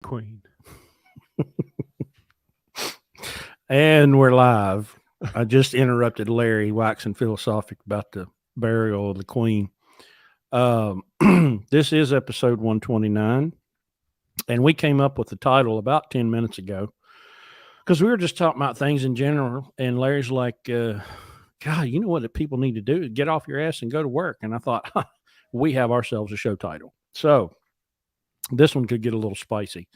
Queen. And we're live. I just interrupted Larry waxing philosophic about the burial of the Queen. This is episode 129, and we came up with the title about 10 minutes ago because we were just talking about things in general. And Larry's like, God, you know what the people need to do? Get off your ass and go to work. And I thought, we have ourselves a show title. So this one could get a little spicy.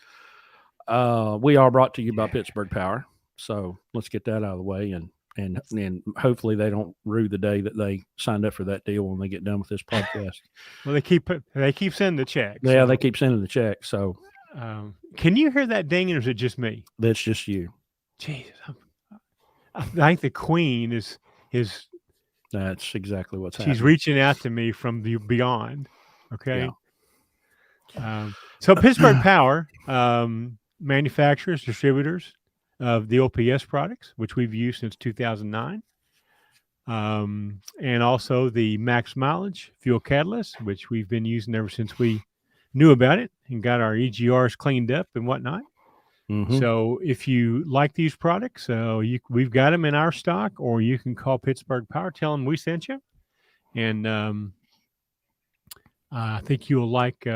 We are brought to you by Pittsburgh Power. So let's get that out of the way, and hopefully they don't rue the day that they signed up for that deal when they get done with this podcast. Well, they keep sending the checks. Yeah, they keep sending the check. So, can you hear that dinging, or is it just me? That's just you. Jesus, I think the Queen is. That's exactly what's happening. She's reaching out to me from the beyond. Okay. Yeah. So Pittsburgh Power, manufacturers, distributors of the OPS products, which we've used since 2009. And also the Max Mileage Fuel Catalyst, which we've been using ever since we knew about it and got our EGRs cleaned up and whatnot. Mm-hmm. So if you like these products, we've got them in our stock, or you can call Pittsburgh Power, tell them we sent you. And I think you'll like,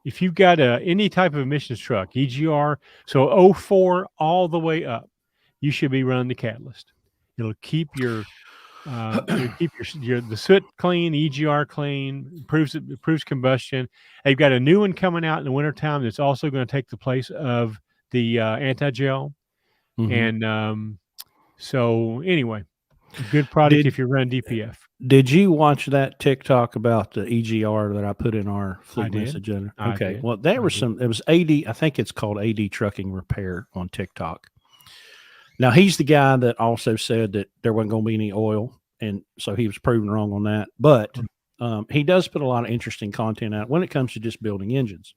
if you've got any type of emissions truck, EGR, so 04 all the way up, you should be running the Catalyst. It'll keep the soot clean, EGR clean, improves combustion. They've got a new one coming out in the wintertime that's also going to take the place of the anti-gel. Mm-hmm. And so anyway, good product if you're running DPF. Did you watch that TikTok about the EGR that I put in our fleet message? Okay. Well, it was AD, I think it's called AD Trucking Repair on TikTok. Now, he's the guy that also said that there wasn't going to be any oil. And so he was proven wrong on that. But he does put a lot of interesting content out when it comes to just building engines.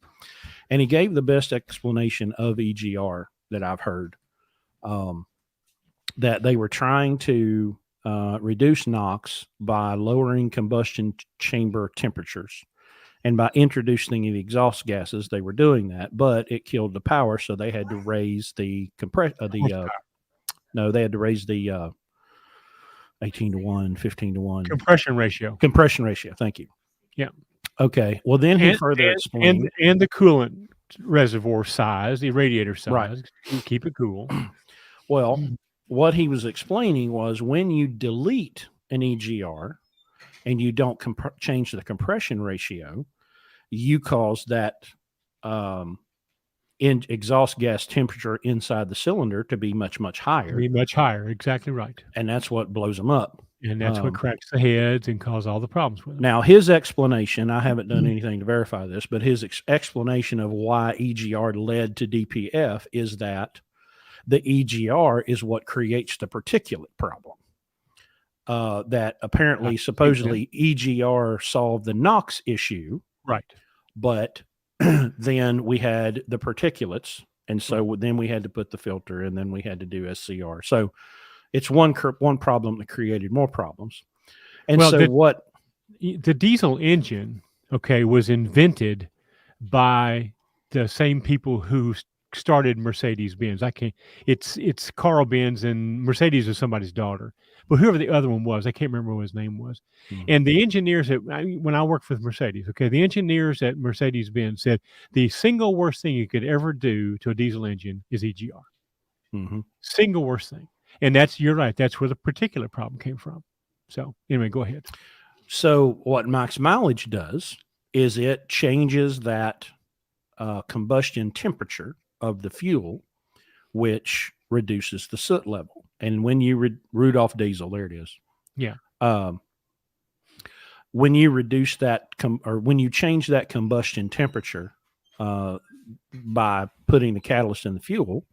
And he gave the best explanation of EGR that I've heard, that they were trying to reduce NOx by lowering combustion chamber temperatures. And by introducing the exhaust gases, they were doing that, but it killed the power. So they had to raise the they had to raise the 18-to-1, 15-to-1 compression ratio. Thank you. Yeah. Okay. Well, then he further explained, and the coolant reservoir size, the radiator size, right. Keep it cool. Well, what he was explaining was when you delete an EGR and you don't change the compression ratio, you cause that in exhaust gas temperature inside the cylinder to be much, much higher. Exactly right. And that's what blows them up. And that's what cracks the heads and causes all the problems with them. Now, his explanation, I haven't done anything to verify this, but his explanation of why EGR led to DPF is that the EGR is what creates the particulate problem. That apparently, supposedly, EGR solved the NOx issue. Right. But then we had the particulates, and so then we had to put the filter, and then we had to do SCR. So it's one problem that created more problems. And the diesel engine, was invented by the same people who started Mercedes-Benz. It's Carl Benz, and Mercedes is somebody's daughter. But whoever the other one was, I can't remember what his name was. Mm-hmm. And the engineers when I worked with Mercedes, the engineers at Mercedes-Benz said the single worst thing you could ever do to a diesel engine is EGR. Mm-hmm. Single worst thing. And you're right. That's where the particular problem came from. So anyway, go ahead. So what Max Mileage does is it changes that combustion temperature of the fuel, which reduces the soot level. And when you Rudolph diesel, there it is. Yeah. When you reduce that, or when you change that combustion temperature by putting the catalyst in the fuel,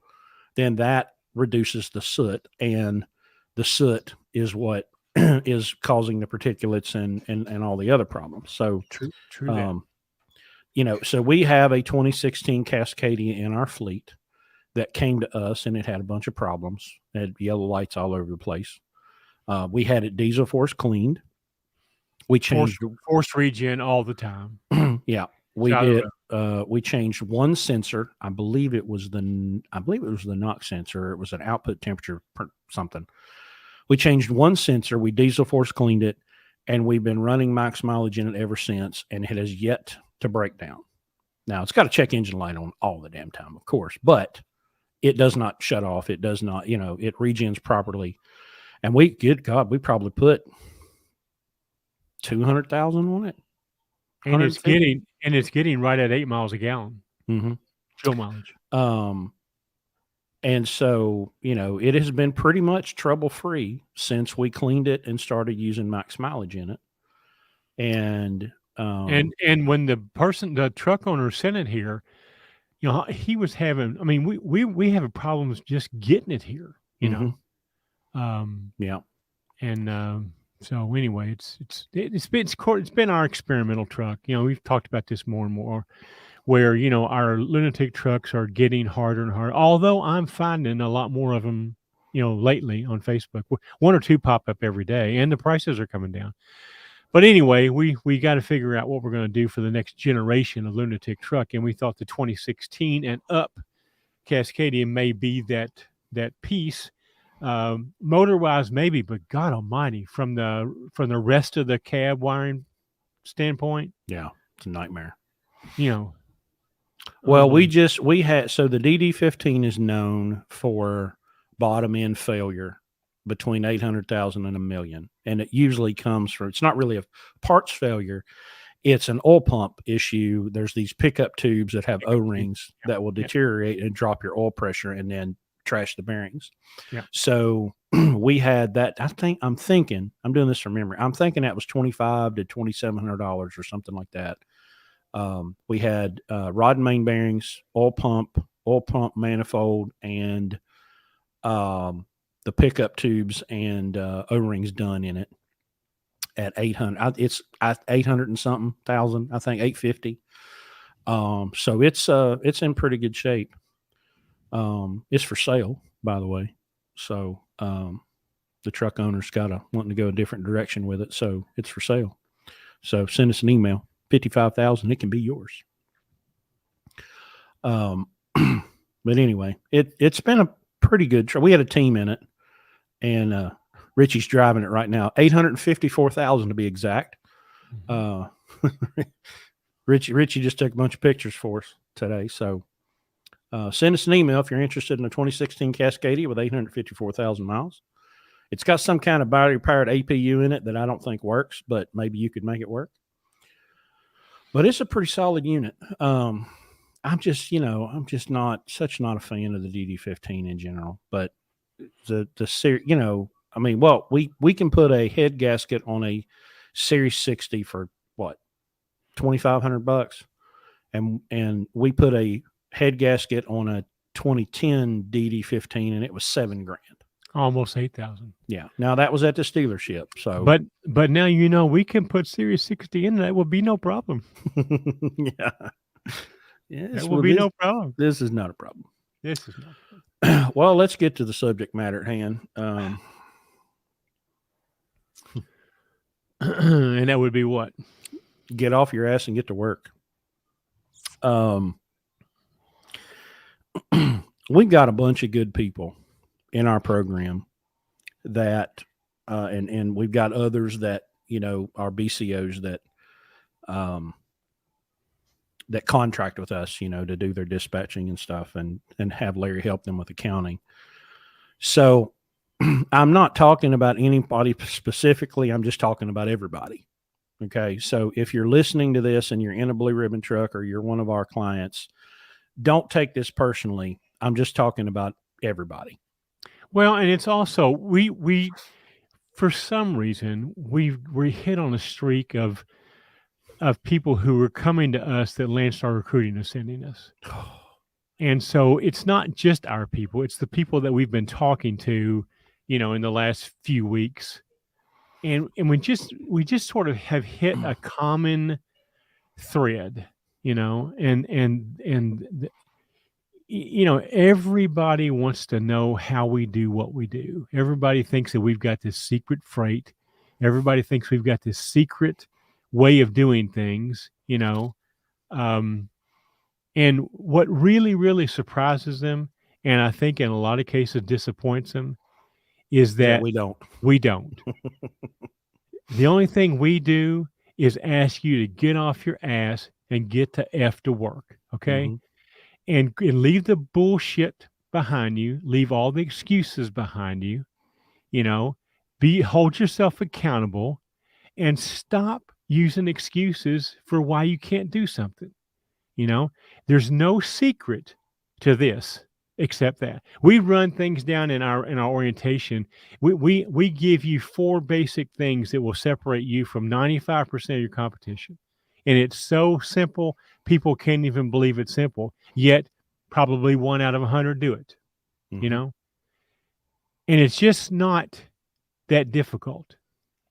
then that reduces the soot, and the soot is what is causing the particulates and all the other problems. So true. So we have a 2016 Cascadia in our fleet that came to us, and it had a bunch of problems. It had yellow lights all over the place. We had it diesel force cleaned. We changed forced regen all the time. Yeah. We Shot of did. the We changed one sensor. I believe it was the knock sensor. It was an output temperature something. We changed one sensor. We diesel force cleaned it, and we've been running max mileage in it ever since, and it has yet to break down. Now, it's got a check engine light on all the damn time, of course, but it does not shut off. It does not, it regens properly. And good God, we probably put 200,000 on it. and it's getting right at 8 miles a gallon. Mm-hmm. Fuel mileage. And so, it has been pretty much trouble-free since we cleaned it and started using max mileage in it. And when the truck owner sent it here, he was having, I mean, we have problems just getting it here, yeah. And so anyway, it's been our experimental truck. We've talked about this more and more, where our lunatic trucks are getting harder and harder. Although I'm finding a lot more of them, lately on Facebook. 1 or 2 pop up every day, and the prices are coming down. But anyway, we got to figure out what we're going to do for the next generation of lunatic truck, and we thought the 2016 and up Cascadia may be that piece. Motor wise, maybe, but God Almighty, from the rest of the cab wiring standpoint, yeah, it's a nightmare. Well, we had, so the DD15 is known for bottom end failure between 800,000 and $1 million. And it usually comes from, it's not really a parts failure. It's an oil pump issue. There's these pickup tubes that have O-rings that will deteriorate and drop your oil pressure and then trash the bearings. Yeah. So we had that. I'm doing this from memory. I'm thinking that was $2,500 to $2,700 or something like that. We had rod and main bearings, oil pump manifold, and the pickup tubes and O-rings done in it at 800. It's 800 and something thousand, I think 850. So it's in pretty good shape. It's for sale, by the way. So the truck owner's wanting to go a different direction with it, so it's for sale. So send us an email, 55,000. It can be yours. But anyway, it's been a pretty good truck. We had a team in it, and Richie's driving it right now. 854,000 to be exact. Richie just took a bunch of pictures for us today. So send us an email if you're interested in a 2016 Cascadia with 854,000 miles. It's got some kind of battery-powered APU in it that I don't think works, but maybe you could make it work. But it's a pretty solid unit. I'm just not a fan of the DD15 in general. But we can put a head gasket on a Series 60 for what, $2,500, and we put a head gasket on a 2010 DD15, and it was $7,000. Almost 8,000. Yeah. Now that was at the dealership. So, but now we can put Series 60 in. That will be no problem. Yeah. Yes, that will be no problem. This is not a problem. This is not a problem. Well, let's get to the subject matter at hand. And that would be what? Get off your ass and get to work. We've got a bunch of good people in our program that, and we've got others that, our BCOs that contract with us, to do their dispatching and stuff, and have Larry help them with accounting. So I'm not talking about anybody specifically. I'm just talking about everybody. Okay. So if you're listening to this and you're in a Blue Ribbon truck or you're one of our clients, don't take this personally. I'm just talking about everybody. Well, and it's also, we for some reason, we hit on a streak of people who were coming to us that Landstar Recruiting is sending us. And so it's not just our people, it's the people that we've been talking to, in the last few weeks. And we just sort of have hit a common thread, and everybody wants to know how we do what we do. Everybody thinks that we've got this secret freight. Everybody thinks we've got this secret way of doing things, And what really, really surprises them, and I think in a lot of cases disappoints them, is that we don't. we don't. The only thing we do is ask you to get off your ass and get to F to work. Okay. Mm-hmm. And leave the bullshit behind you, leave all the excuses behind you, you know, hold yourself accountable and stop using excuses for why you can't do something. You know, there's no secret to this except that we run things down in our orientation. We give you 4 basic things that will separate you from 95% of your competition. And it's so simple, people can't even believe it's simple. Yet probably 1 out of 100 do it. Mm-hmm. You know? And it's just not that difficult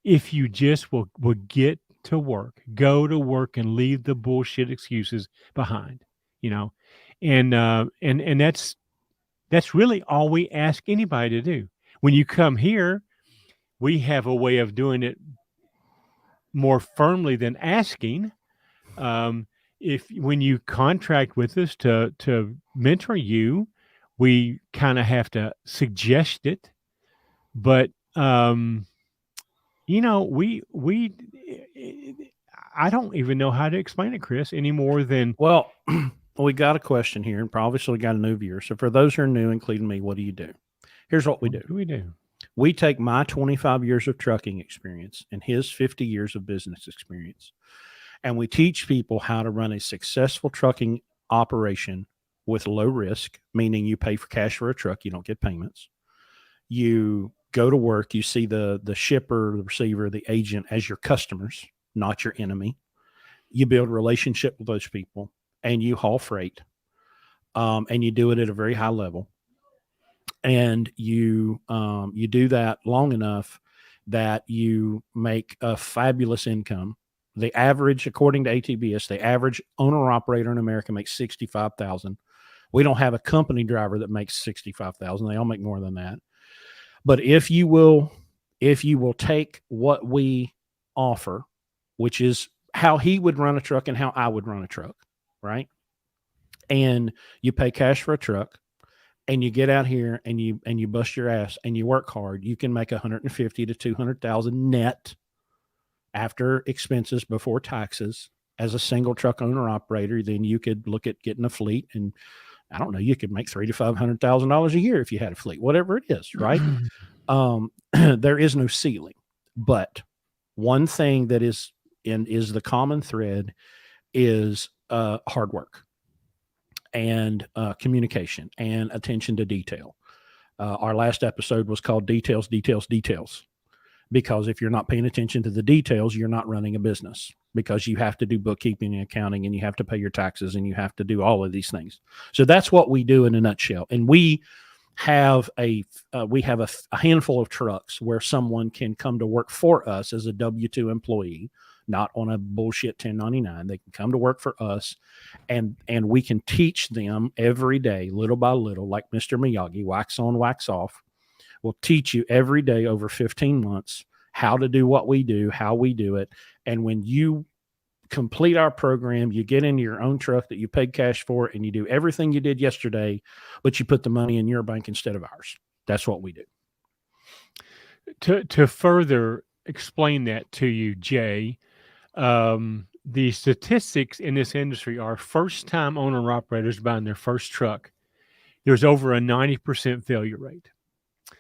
if you just will get to work, go to work and leave the bullshit excuses behind, you know? And that's really all we ask anybody to do. When you come here, we have a way of doing it more firmly than asking. If when you contract with us to mentor you, we kind of have to suggest it, but you know, I don't even know how to explain it, Chris, any more than. Well, we got a question here, and obviously got a new viewer. So for those who are new, including me, what do you do? Here's what we do. What do we do? We take my 25 years of trucking experience and his 50 years of business experience, and we teach people how to run a successful trucking operation with low risk, meaning you pay for cash for a truck, you don't get payments. You go to work, you see the shipper, the receiver, the agent as your customers, not your enemy. You build a relationship with those people, and you haul freight, and you do it at a very high level. And you do that long enough that you make a fabulous income. The average, according to ATBS, the average owner operator in America makes $65,000. We don't have a company driver that makes $65,000. They all make more than that. But if you will take what we offer, which is how he would run a truck and how I would run a truck, right? And you pay cash for a truck, and you get out here and you bust your ass and you work hard, you can make $150,000 to $200,000 net after expenses before taxes as a single truck owner operator. Then you could look at getting a fleet, and I don't know, you could make $300,000 to $500,000 a year if you had a fleet, whatever it is, right? There is no ceiling, but one thing that is the common thread is hard work and communication and attention to detail. Our last episode was called Details, Details, Details, because if you're not paying attention to the details, you're not running a business, because you have to do bookkeeping and accounting, and you have to pay your taxes, and you have to do all of these things. So that's what we do in a nutshell. And we have a handful of trucks where someone can come to work for us as a W-2 employee, not on a bullshit 1099. They can come to work for us, and we can teach them every day, little by little, like Mr. Miyagi, wax on, wax off. We'll teach you every day over 15 months how to do what we do, how we do it. And when you complete our program, you get into your own truck that you paid cash for, and you do everything you did yesterday, but you put the money in your bank instead of ours. That's what we do. To further explain that to you, Jay, the statistics in this industry are first-time owner-operators buying their first truck. There's over a 90% failure rate.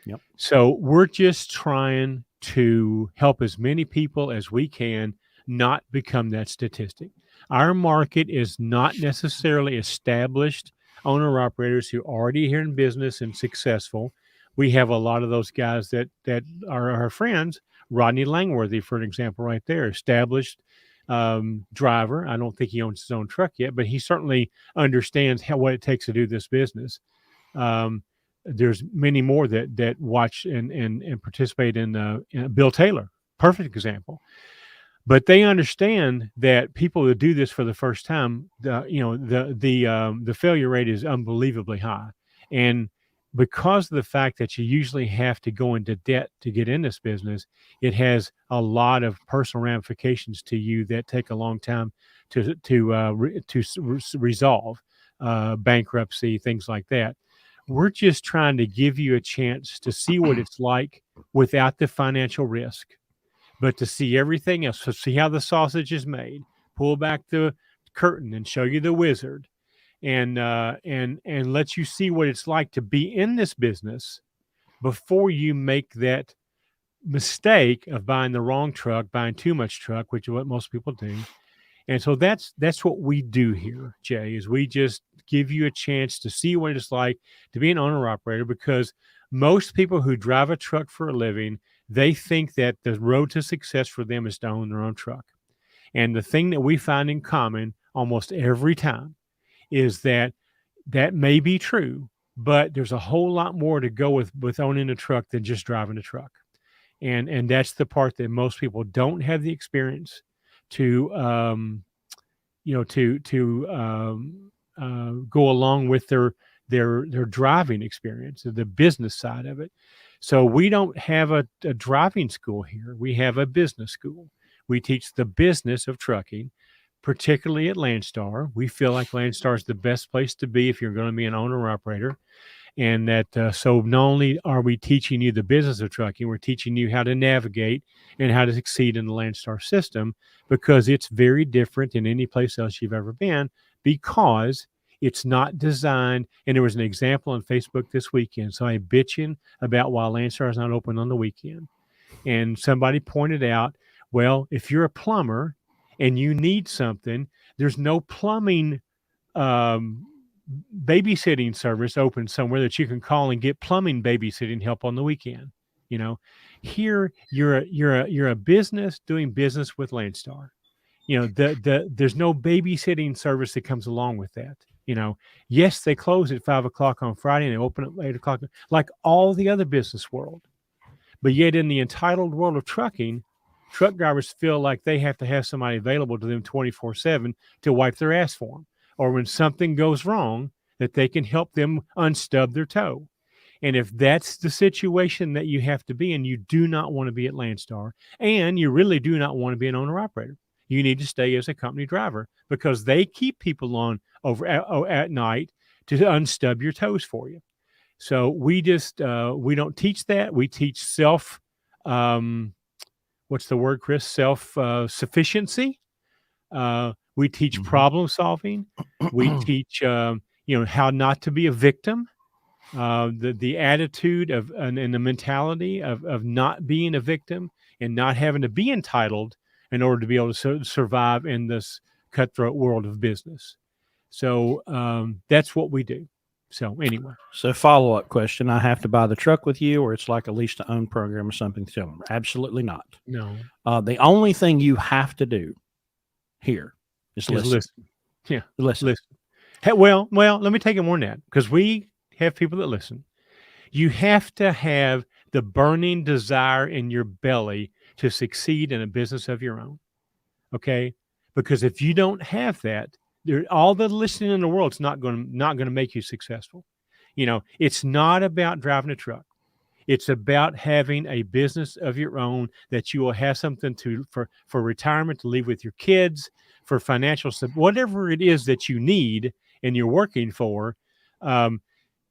Yep. So we're just trying to help as many people as we can not become that statistic. Our market is not necessarily established owner-operators who are already here in business and successful. We have a lot of those guys that are our friends. Rodney Langworthy, for an example, right there, established driver. I don't think he owns his own truck yet, but he certainly understands what it takes to do this business. There's many more that watch and participate in Bill Taylor, perfect example. But they understand that people that do this for the first time, the failure rate is unbelievably high, and because of the fact that you usually have to go into debt to get in this business, it has a lot of personal ramifications to you that take a long time resolve bankruptcy, things like that. We're just trying to give you a chance to see what it's like without the financial risk, but to see everything else, to see how the sausage is made, pull back the curtain and show you the wizard, and let you see what it's like to be in this business before you make that mistake of buying the wrong truck, buying too much truck, which is what most people do. And so that's what we do here, Jay, is we just give you a chance to see what it's like to be an owner operator, because most people who drive a truck for a living, they think that the road to success for them is to own their own truck. And the thing that we find in common almost every time is that may be true, but there's a whole lot more to go with owning a truck than just driving a truck. And that's the part that most people don't have the experience to go along with their driving experience, the business side of it. So we don't have a driving school here. We have a business school. We teach the business of trucking, particularly at Landstar. We feel like Landstar is the best place to be if you're going to be an owner operator. And that so not only are we teaching you the business of trucking, we're teaching you how to navigate and how to succeed in the Landstar system, because it's very different than any place else you've ever been, because it's not designed. And there was an example on Facebook this weekend. So I'm bitching about why Landstar is not open on the weekend. And somebody pointed out, well, if you're a plumber and you need something, there's no plumbing babysitting service open somewhere that you can call and get plumbing babysitting help on the weekend. Here you're a business doing business with Landstar. There's no babysitting service that comes along with that. Yes, they close at 5:00 on Friday and they open at 8:00, like all the other business world. But yet in the entitled world of trucking, truck drivers feel like they have to have somebody available to them 24/7 to wipe their ass for them, or when something goes wrong, that they can help them unstub their toe. And if that's the situation that you have to be in, you do not want to be at Landstar, and you really do not want to be an owner-operator. You need to stay as a company driver, because they keep people on over at night to unstub your toes for you. So we just, we don't teach that. We teach what's the word, Chris? Self-sufficiency. We teach problem solving. We teach, how not to be a victim. The attitude of and the mentality of not being a victim and not having to be entitled in order to be able to survive in this cutthroat world of business. So that's what we do. So anyway. So follow-up question. I have to buy the truck with you, or it's like a lease to own program or something similar? Absolutely not. No. The only thing you have to do here is listen. Yeah. Listen. Hey, well, let me take it more than that, because we have people that listen. You have to have the burning desire in your belly to succeed in a business of your own. Okay? Because if you don't have that, all the listening in the world is not going to make you successful. It's not about driving a truck. It's about having a business of your own that you will have something for retirement, to leave with your kids, for financial, whatever it is that you need and you're working for.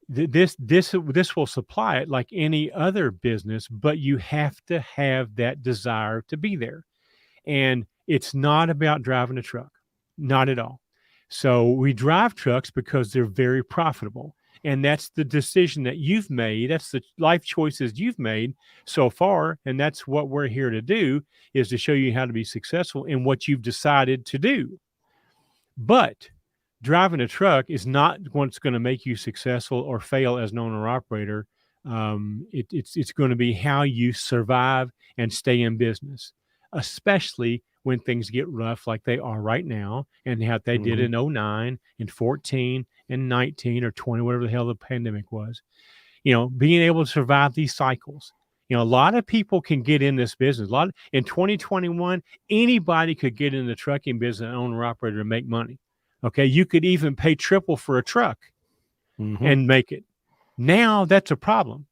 This will supply it like any other business, but you have to have that desire to be there. And it's not about driving a truck, not at all. So we drive trucks because they're very profitable. And that's the decision that you've made. That's the life choices you've made so far. And that's what we're here to do, is to show you how to be successful in what you've decided to do. But driving a truck is not what's going to make you successful or fail as an owner operator. It's going to be how you survive and stay in business, especially when things get rough like they are right now, and how they did in 09 and 14 and 19 or 20, whatever the hell the pandemic was. Being able to survive these cycles. A lot of people can get in this business. In 2021, anybody could get in the trucking business, an owner operator, and make money. Okay, you could even pay triple for a truck and make it. Now that's a problem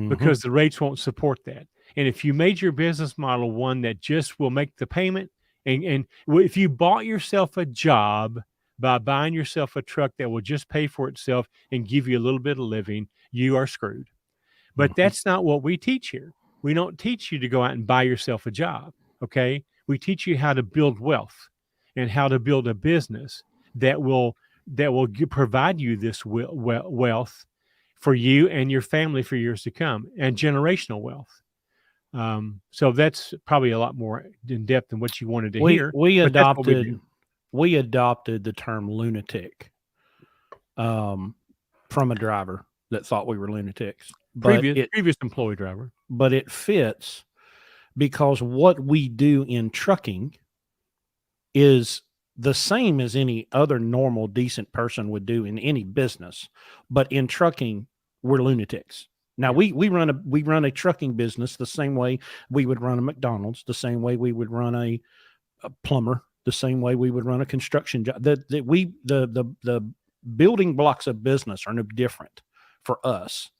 because the rates won't support that. And if you made your business model one that just will make the payment And if you bought yourself a job by buying yourself a truck that will just pay for itself and give you a little bit of living, you are screwed. But that's not what we teach here. We don't teach you to go out and buy yourself a job. Okay. We teach you how to build wealth and how to build a business that will provide you this wealth for you and your family for years to come, and generational wealth. So that's probably a lot more in depth than what you wanted to hear. We adopted the term lunatic from a driver that thought we were lunatics. Previous employee driver. But it fits because what we do in trucking is the same as any other normal, decent person would do in any business. But in trucking, we're lunatics. Now we run a trucking business the same way we would run a McDonald's, the same way we would run a plumber, the same way we would run a construction job. The building blocks of business are no different for us.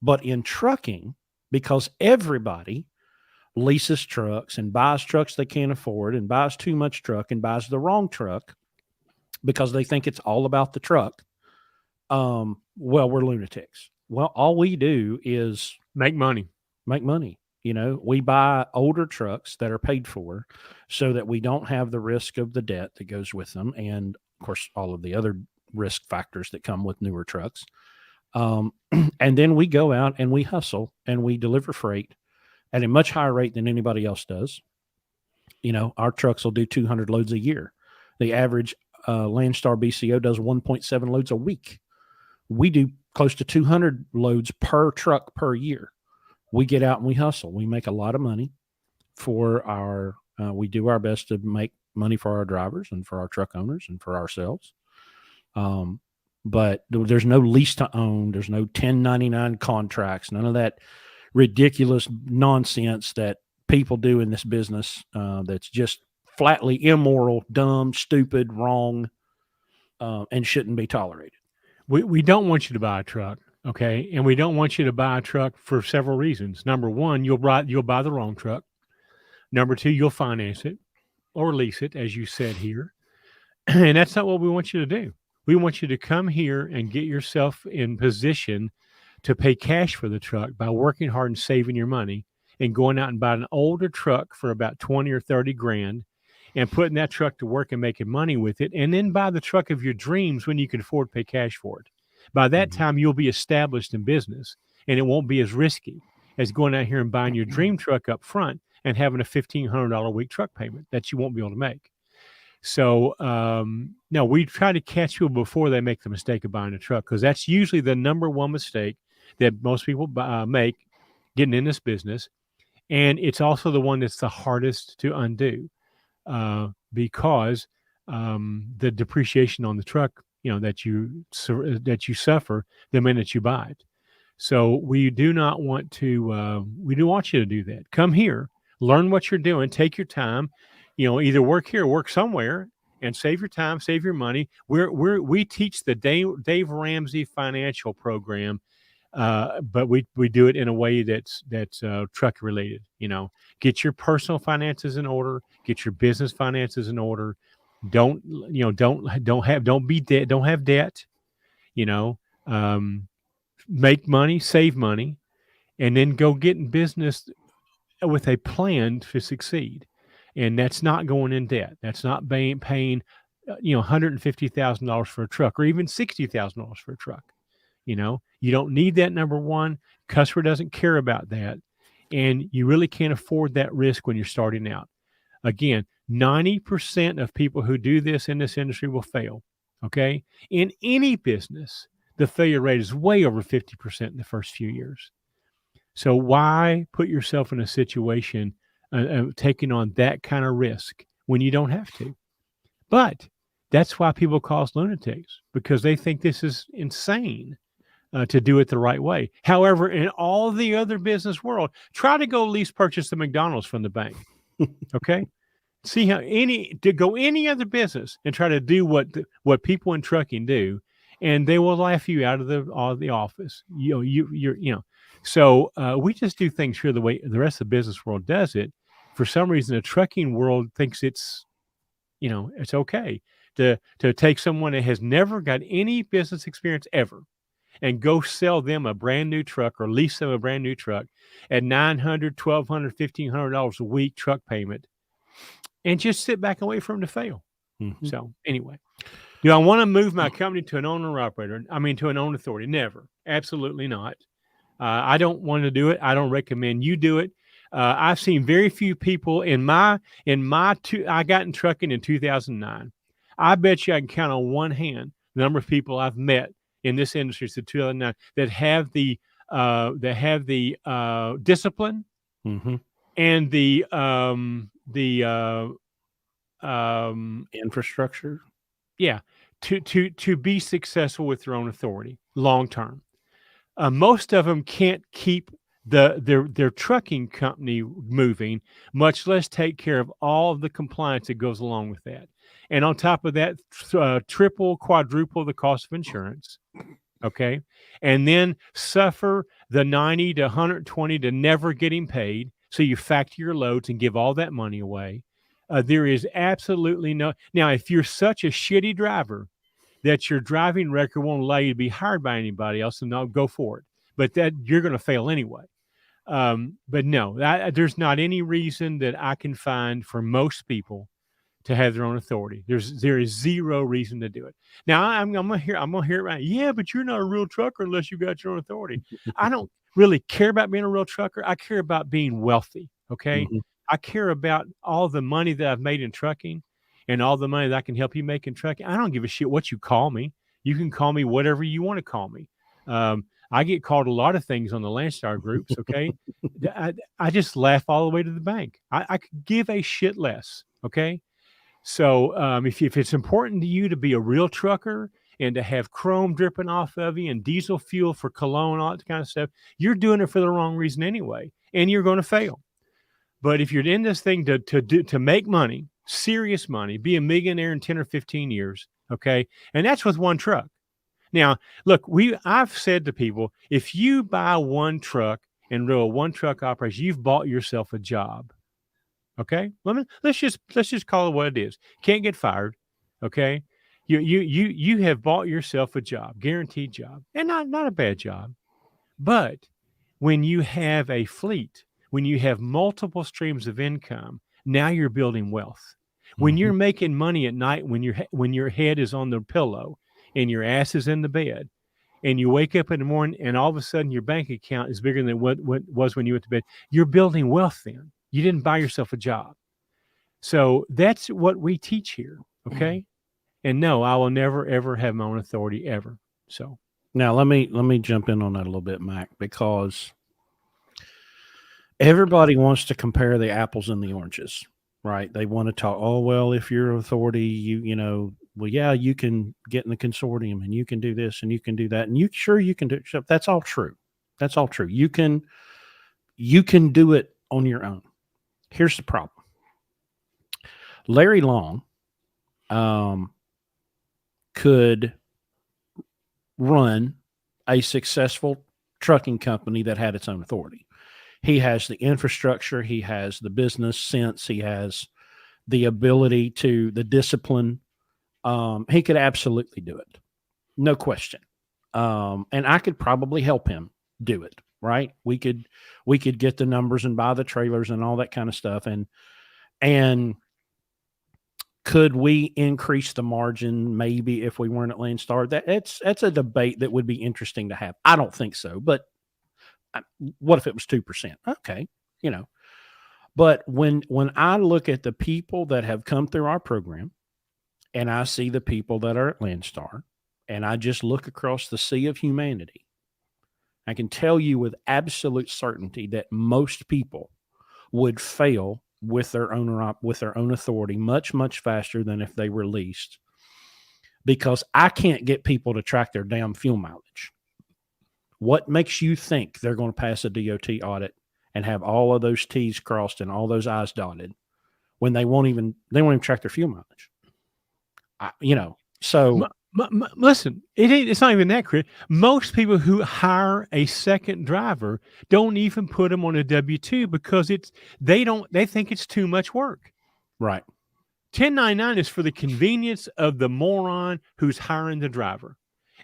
But in trucking, because everybody leases trucks and buys trucks they can't afford and buys too much truck and buys the wrong truck because they think it's all about the truck, well, we're lunatics. Well, all we do is make money. You know, we buy older trucks that are paid for so that we don't have the risk of the debt that goes with them. And of course, all of the other risk factors that come with newer trucks. And then we go out and we hustle and we deliver freight at a much higher rate than anybody else does. You know, our trucks will do 200 loads a year. The average Landstar BCO does 1.7 loads a week. We do close to 200 loads per truck per year. We get out and we hustle. We make a lot of money for our, we do our best to make money for our drivers and for our truck owners and for ourselves. But there's no lease to own. There's no 1099 contracts, none of that ridiculous nonsense that people do in this business. That's just flatly immoral, dumb, stupid, wrong, and shouldn't be tolerated. We don't want you to buy a truck. Okay. And we don't want you to buy a truck for several reasons. Number one, you'll buy the wrong truck. Number two, you'll finance it or lease it, as you said here. And that's not what we want you to do. We want you to come here and get yourself in position to pay cash for the truck by working hard and saving your money and going out and buying an older truck for about 20 or 30 grand and putting that truck to work and making money with it. And then buy the truck of your dreams when you can afford to pay cash for it. By that time, you'll be established in business and it won't be as risky as going out here and buying your dream truck up front and having a $1,500 a week truck payment that you won't be able to make. So, no, we try to catch people before they make the mistake of buying a truck, because that's usually the number one mistake that most people make getting in this business. And it's also the one that's the hardest to undo because the depreciation on the truck, that you suffer the minute you buy it. So we do not want to, we do want you to do that. Come here, learn what you're doing, take your time, either work here or work somewhere and save your time, save your money. We teach the Dave Ramsey financial program, but we do it in a way that's truck related. Get your personal finances in order, get your business finances in order. Don't have debt, make money, save money, and then go get in business with a plan to succeed. And that's not going in debt. That's not paying $150,000 for a truck or even $60,000 for a truck. You don't need that. Number one, customer doesn't care about that. And you really can't afford that risk when you're starting out. Again, 90% of people who do this in this industry will fail. Okay. In any business, the failure rate is way over 50% in the first few years. So why put yourself in a situation taking on that kind of risk when you don't have to? But that's why people call us lunatics, because they think this is insane to do it the right way. However, in all the other business world, try to go lease purchase the McDonald's from the bank. Okay. See how any other business and try to do what people in trucking do, and they will laugh you out of the office. So we just do things here the way the rest of the business world does it. For some reason, the trucking world thinks it's it's okay to take someone that has never got any business experience ever and go sell them a brand new truck or lease them a brand new truck at $900, $1,200, $1,500 a week truck payment, and just sit back and wait for them to fail. Mm-hmm. So anyway, do I want to move my company to an owner operator? I mean, to an own authority? Never. Absolutely not. I don't want to do it. I don't recommend you do it. I've seen very few people I got in trucking in 2009. I bet you I can count on one hand the number of people I've met in this industry since 2009 that have the discipline Mm-hmm. and the Infrastructure. Yeah, to be successful with their own authority long term. Most of them can't keep their trucking company moving, much less take care of all of the compliance that goes along with that. And on top of that, triple, quadruple the cost of insurance. Okay. And then suffer the 90 to 120 to never getting paid. So you factor your loads and give all that money away. There is absolutely no. Now, if you're such a shitty driver that your driving record won't allow you to be hired by anybody else, then I'll go for it. But that you're going to fail anyway. But no, there's not any reason that I can find for most people to have their own authority. There is zero reason to do it. Now I'm gonna hear it right. Yeah, but you're not a real trucker unless you got your own authority. I don't really care about being a real trucker. I care about being wealthy. Okay. Mm-hmm. I care about all the money that I've made in trucking and all the money that I can help you make in trucking. I don't give a shit what you call me. You can call me whatever you want to call me. I get called a lot of things on the Landstar groups. Okay. I just laugh all the way to the bank. I could give a shit less. Okay. So if it's important to you to be a real trucker and to have chrome dripping off of you and diesel fuel for cologne, all that kind of stuff, you're doing it for the wrong reason anyway, and you're going to fail. But if you're in this thing to make money, serious money, be a millionaire in 10 or 15 years, okay, and that's with one truck. Now, look, I've said to people, if you buy one truck and run a one truck operation, you've bought yourself a job. Okay, let's just call it what it is. Can't get fired. Okay, you have bought yourself a job, guaranteed job, and not a bad job. But when you have a fleet, when you have multiple streams of income, now you're building wealth. When you're making money at night, when your head is on the pillow and your ass is in the bed, and you wake up in the morning and all of a sudden your bank account is bigger than what was when you went to bed, you're building wealth then. You didn't buy yourself a job. So that's what we teach here. Okay. And no, I will never, ever have my own authority ever. So now let me jump in on that a little bit, Mac, because everybody wants to compare the apples and the oranges, right? They want to talk, oh, well, if you're authority, well, yeah, you can get in the consortium and you can do this and you can do that. And you can do it. That's all true. That's all true. You can do it on your own. Here's the problem. Larry Long could run a successful trucking company that had its own authority. He has the infrastructure. He has the business sense. He has the ability the discipline. He could absolutely do it. No question. And I could probably help him do it. Right. We could get the numbers and buy the trailers and all that kind of stuff. And could we increase the margin? Maybe if we weren't at Landstar, that's a debate that would be interesting to have. I don't think so, but what if it was 2%? Okay. But when I look at the people that have come through our program and I see the people that are at Landstar and I just look across the sea of humanity, I can tell you with absolute certainty that most people would fail with their own authority much, much faster than if they were leased, because I can't get people to track their damn fuel mileage. What makes you think they're going to pass a DOT audit and have all of those T's crossed and all those I's dotted when they won't even track their fuel mileage? So listen, it's not even that critical. Most people who hire a second driver don't even put them on a W-2 because they think it's too much work. Right. 1099 is for the convenience of the moron who's hiring the driver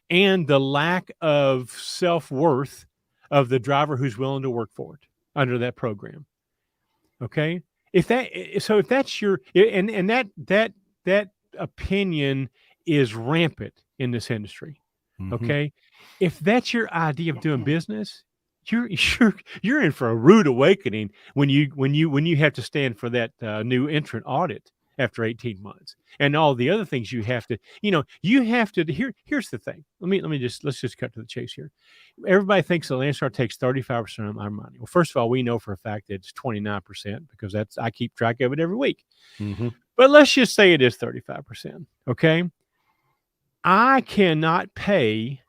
and the lack of self-worth of the driver who's willing to work for it under that program. Okay? If that's your and that opinion is rampant in this industry. Okay? If that's your idea of doing business, you're in for a rude awakening when you have to stand for that new entrant audit after 18 months and all the other things you have to, here's the thing. Let's just cut to the chase here. Everybody thinks that Landstar takes 35% of our money. Well, first of all, we know for a fact that it's 29% because I keep track of it every week. But let's just say it is 35%. Okay. I cannot pay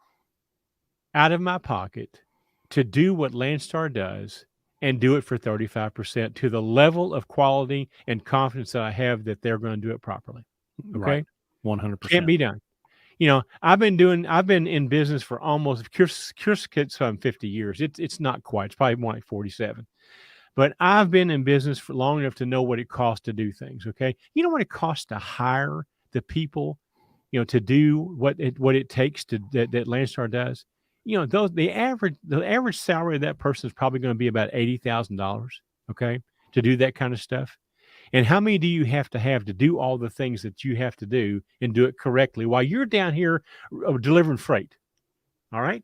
out of my pocket to do what Landstar does and do it for 35% to the level of quality and confidence that I have that they're going to do it properly. Okay. Right. 100%. Can't be done. I've been in business for almost Curious 50 years. It's not quite, it's probably more like 47, but I've been in business for long enough to know what it costs to do things. Okay. You know what it costs to hire the people, to do what it takes that Landstar does. The average salary of that person is probably going to be about $80,000, okay, to do that kind of stuff. And how many do you have to do all the things that you have to do and do it correctly while you're down here delivering freight? All right.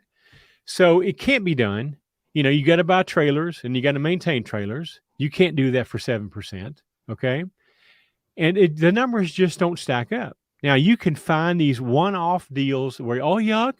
So it can't be done. You got to buy trailers and you got to maintain trailers. You can't do that for 7%. Okay. And the numbers just don't stack up. Now, you can find these one-off deals where, oh, yeah, I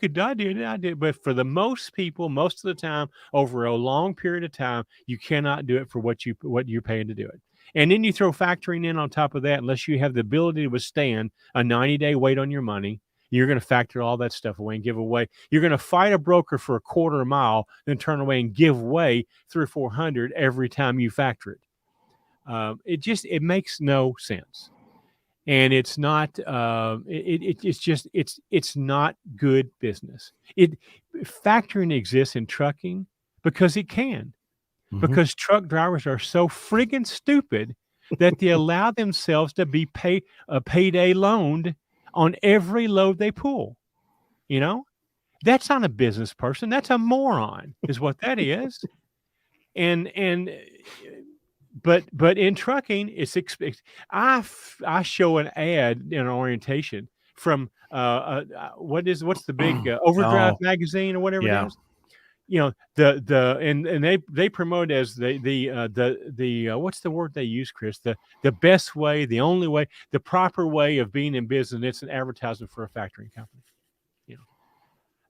did. But for the most people, most of the time, over a long period of time, you cannot do it for what you're paying to do it. And then you throw factoring in on top of that, unless you have the ability to withstand a 90-day wait on your money, you're going to factor all that stuff away and give away. You're going to fight a broker for a quarter of a mile, then turn away and give away $300 or $400 every time you factor it. It makes no sense. And it's not. It's not good business. Factoring exists in trucking because it can, because truck drivers are so friggin' stupid that they allow themselves to be payday loaned on every load they pull. That's not a business person. That's a moron, is what that is. But in trucking, it's I show an ad in orientation from what's the big Overdrive magazine or whatever it is. They promote as the what's the word they use, Chris? The best way, the only way, the proper way of being in business. It's an advertisement for a factoring company.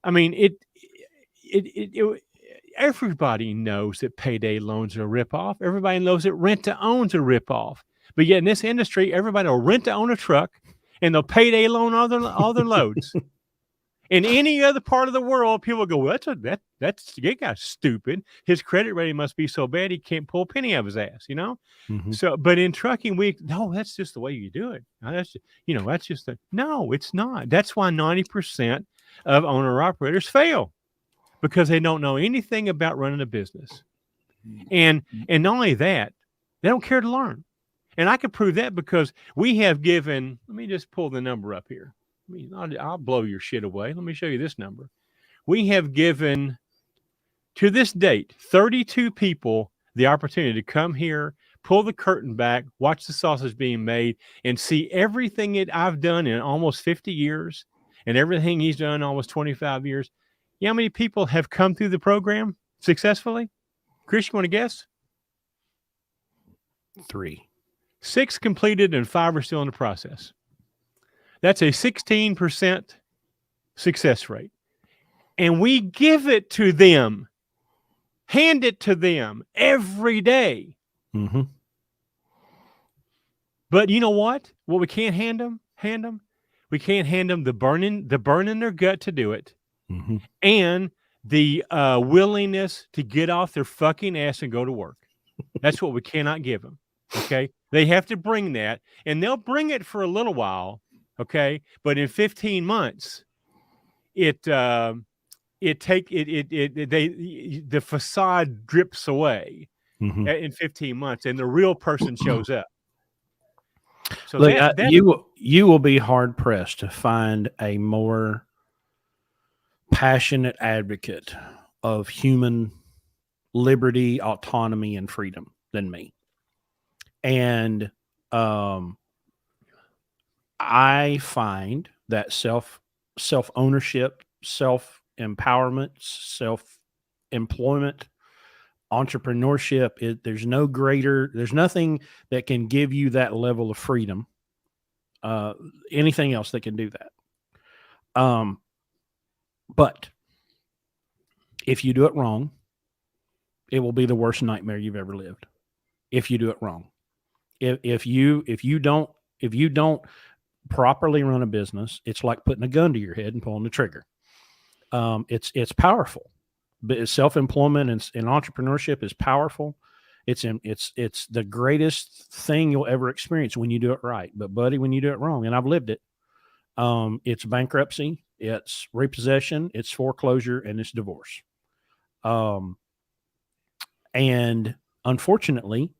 I mean it everybody knows that payday loans are a ripoff. Everybody knows that rent-to-own's a ripoff. But yet in this industry, everybody will rent-to-own a truck and they'll payday loan all their loads. In any other part of the world, people go, well, that guy's stupid. His credit rating must be so bad he can't pull a penny out of his ass, So, but in trucking, that's just the way you do it. No, it's not. That's why 90% of owner-operators fail. Because they don't know anything about running a business. And not only that, they don't care to learn. And I can prove that because we have given, let me just pull the number up here. I'll blow your shit away. Let me show you this number. We have given, to this date, 32 people the opportunity to come here, pull the curtain back, watch the sausage being made, and see everything that I've done in almost 50 years and everything he's done in almost 25 years. You know how many people have come through the program successfully? Chris, you want to guess? 3. 6 completed and 5 are still in the process. That's a 16% success rate. And we give it to them, hand it to them every day. But you know what? What we can't hand them? We can't hand them the burn in their gut to do it. And the willingness to get off their fucking ass and go to work. That's what we cannot give them. Okay. They have to bring that, and they'll bring it for a little while. Okay. But in 15 months, the facade drips away in 15 months and the real person shows up. So Look, that you will be hard pressed to find a more passionate advocate of human liberty, autonomy, and freedom than me. And I find that self ownership, self empowerment, self employment, entrepreneurship, there's nothing that can give you that level of freedom. Anything else that can do that. But if you do it wrong, it will be the worst nightmare you've ever lived. If you do it wrong, if you don't properly run a business, it's like putting a gun to your head and pulling the trigger. It's powerful, but self-employment and entrepreneurship is powerful. It's the greatest thing you'll ever experience when you do it right. But buddy, when you do it wrong, and I've lived it, it's bankruptcy, it's repossession, it's foreclosure, and it's divorce. And unfortunately,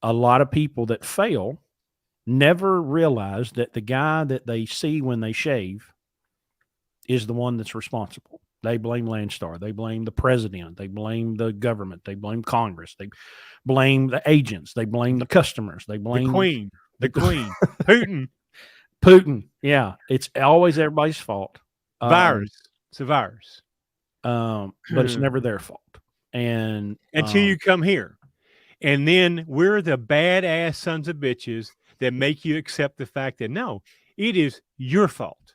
a lot of people that fail never realize that the guy that they see when they shave is the one that's responsible. They blame Landstar. They blame the president. They blame the government. They blame Congress. They blame the agents. They blame the customers. They blame the queen, Putin. Yeah. It's always everybody's fault. Virus. It's a virus. But it's never their fault. And until you come here. And then we're the badass sons of bitches that make you accept the fact that no, it is your fault.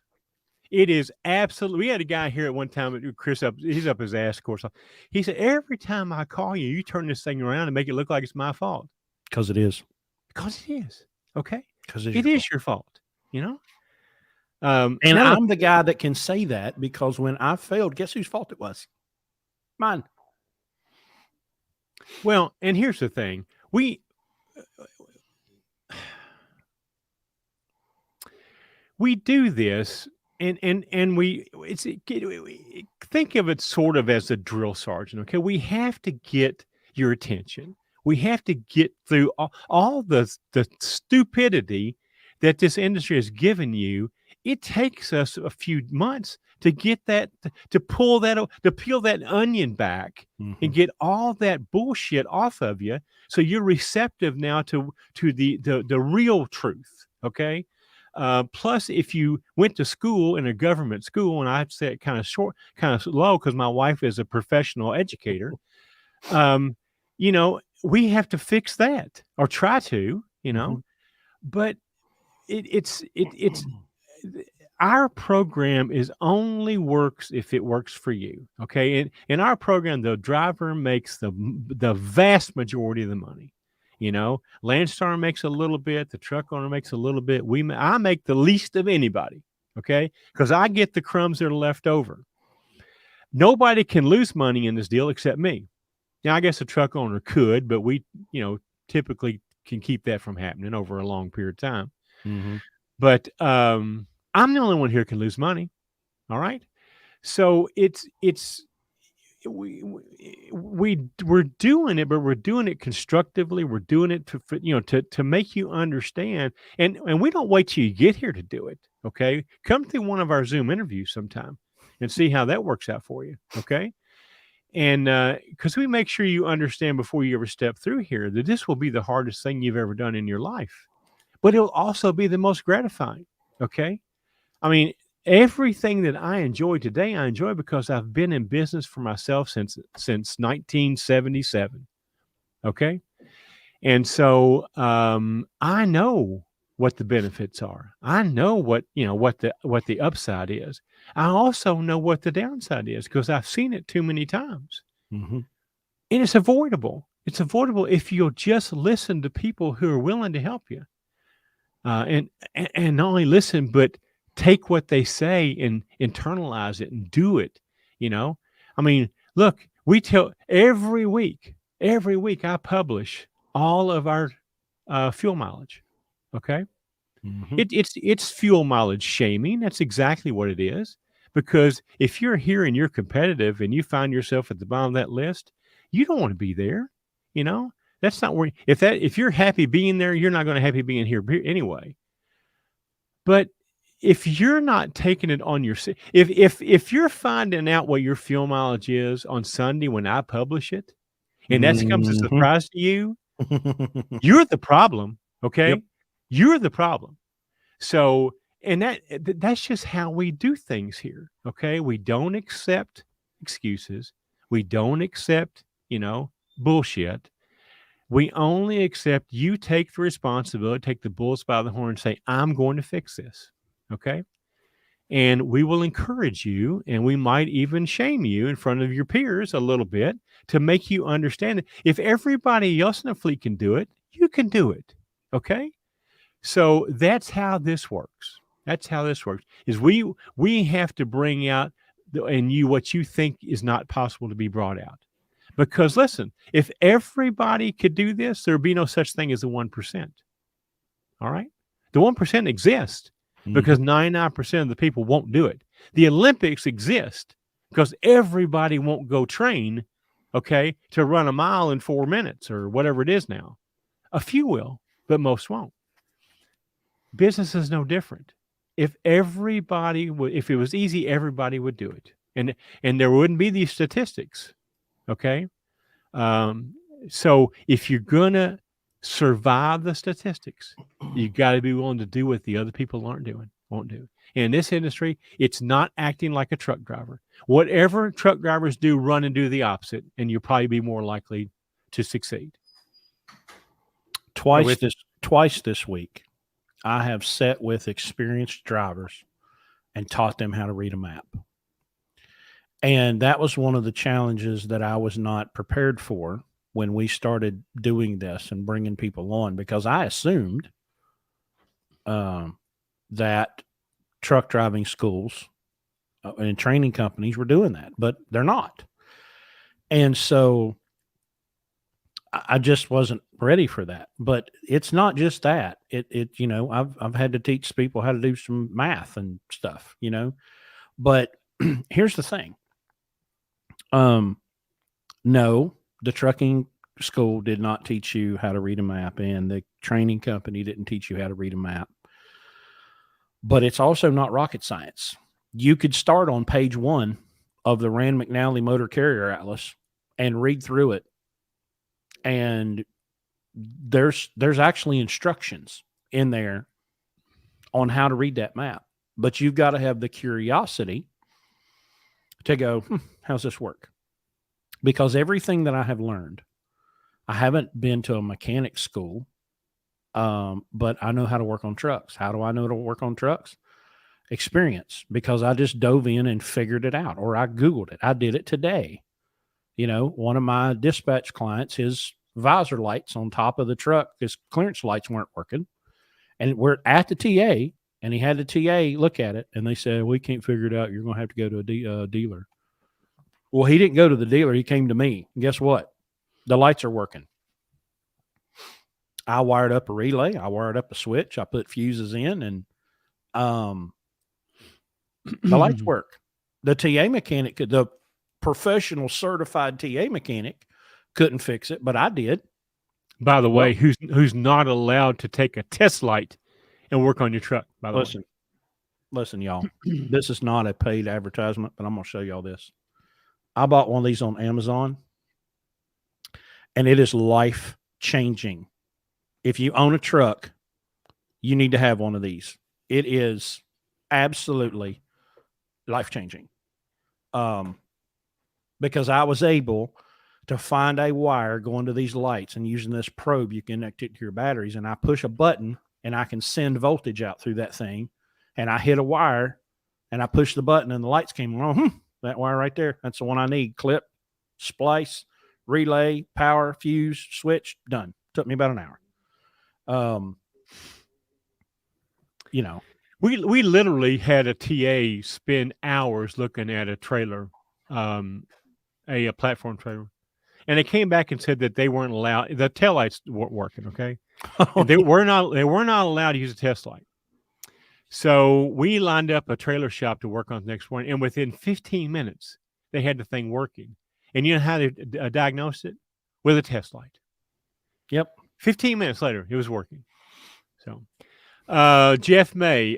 It is absolutely. We had a guy here at one time, Chris, he's up his ass, of course. He said, every time I call you, you turn this thing around and make it look like it's my fault. Because it is. Because it is. Okay? Because it is your fault, you know? And I'm the guy that can say that because when I failed, guess whose fault it was? Mine. Well, and here's the thing. We do this and we think of it sort of as a drill sergeant. Okay. We have to get your attention. We have to get through all the stupidity that this industry has given you. It takes us a few months to get that, to peel that onion back and get all that bullshit off of you. So you're receptive now to the real truth. Okay. Plus, if you went to school in a government school, and I'd say it kind of low because my wife is a professional educator, you know, we have to fix that or try to, you know, but it's our program only works if it works for you. Okay. And in our program, the driver makes the vast majority of the money. You know, Landstar makes a little bit. The truck owner makes a little bit. I make the least of anybody. Okay. Because I get the crumbs that are left over. Nobody can lose money in this deal except me. Now, I guess a truck owner could, but we, you know, typically can keep that from happening over a long period of time. But I'm the only one here who can lose money. All right. So we're doing it, but we're doing it constructively. We're doing it to make you understand. And we don't wait till you get here to do it. Okay. Come through one of our Zoom interviews sometime and see how that works out for you. Okay. And because we make sure you understand before you ever step through here that this will be the hardest thing you've ever done in your life, but it'll also be the most gratifying. Okay. I mean, everything that I enjoy today, I enjoy because I've been in business for myself since 1977. Okay. And so I know what the benefits are. I know what the upside is. I also know what the downside is because I've seen it too many times. And it's avoidable. It's avoidable if you'll just listen to people who are willing to help you. And not only listen, but take what they say and internalize it and do it. You know, I mean, look, we tell every week I publish all of our fuel mileage. Okay. It's fuel mileage shaming. That's exactly what it is. Because if you're here and you're competitive and you find yourself at the bottom of that list, you don't want to be there. You know, That's not where, if you're happy being there, you're not going to happy being here anyway. But if you're not taking it on your, if you're finding out what your fuel mileage is on Sunday when I publish it, and that comes as a surprise to you, you're the problem. Okay. Yep. You're the problem. So, and that's just how we do things here. Okay. We don't accept excuses. We don't accept, bullshit. We only accept you take the responsibility, take the bulls by the horn and say, I'm going to fix this. Okay. And we will encourage you, and we might even shame you in front of your peers a little bit to make you understand that if everybody else in the fleet can do it, you can do it. Okay. So that's how this works. That's how this works is we have to bring out in you what you think is not possible to be brought out. Because listen, if everybody could do this, there would be no such thing as the 1%. All right. The 1% exists because 99% of the people won't do it. The Olympics exist because everybody won't go train, okay, to run a mile in 4 minutes or whatever it is now. A few will, but most won't. Business is no different. If everybody would, if it was easy, everybody would do it. And there wouldn't be these statistics. Okay. So if you're going to survive the statistics, you got to be willing to do what the other people won't do. And in this industry, it's not acting like a truck driver. Whatever truck drivers do, run and do the opposite, and you'll probably be more likely to succeed. Twice this week, I have sat with experienced drivers and taught them how to read a map. And that was one of the challenges that I was not prepared for when we started doing this and bringing people on, because I assumed that truck driving schools and training companies were doing that, but they're not. And so I just wasn't ready for that. But it's not just that. I've had to teach people how to do some math and stuff, But here's the thing. No, the trucking school did not teach you how to read a map, and the training company didn't teach you how to read a map. But it's also not rocket science. You could start on page 1 of the Rand McNally Motor Carrier Atlas and read through it. And there's actually instructions in there on how to read that map. But you've got to have the curiosity to go, how's this work? Because everything that I have learned, I haven't been to a mechanic school, but I know how to work on trucks. How do I know to work on trucks? Experience, because I just dove in and figured it out, or I Googled it. I did it today. One of my dispatch clients, his visor lights on top of the truck, his clearance lights weren't working. And we're at the TA, and he had the TA look at it, and they said, we can't figure it out. You're going to have to go to a dealer. Well, he didn't go to the dealer. He came to me. And guess what? The lights are working. I wired up a relay. I wired up a switch. I put fuses in, and the lights work. The TA mechanic, the professional certified TA mechanic, couldn't fix it, but I did. By the way, who's not allowed to take a test light and work on your truck? By the way, listen, y'all. This is not a paid advertisement, but I'm going to show y'all this. I bought one of these on Amazon, and it is life-changing. If you own a truck, you need to have one of these. It is absolutely life-changing. Because I was able to find a wire going to these lights, and using this probe, you connect it to your batteries, and I push a button, and I can send voltage out through that thing, and I hit a wire, and I push the button, and the lights came on. That wire right there, that's the one I need. Clip, splice, relay, power, fuse, switch, done. Took me about an hour. We literally had a TA spend hours looking at a trailer, a platform trailer, and they came back and said that they weren't allowed. The taillights weren't working. Okay, they were not allowed to use a test light. So we lined up a trailer shop to work on the next morning, and within 15 minutes, they had the thing working. And you know how they diagnosed it? With a test light. Yep. 15 minutes later, it was working. So, Jeff May,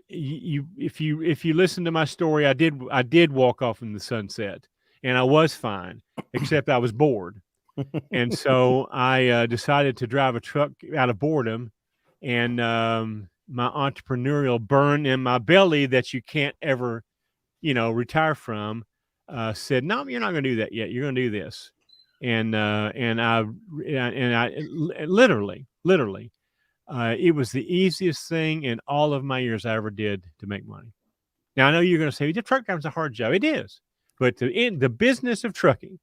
if you listen to my story, I did walk off in the sunset, and I was fine, except I was bored, and so I decided to drive a truck out of boredom, and my entrepreneurial burn in my belly that you can't ever, retire from, said, "No, you're not going to do that yet. You're going to do this," and I literally. It was the easiest thing in all of my years I ever did to make money. Now I know you're going to say the truck driver's a hard job. It is, but in the business of trucking,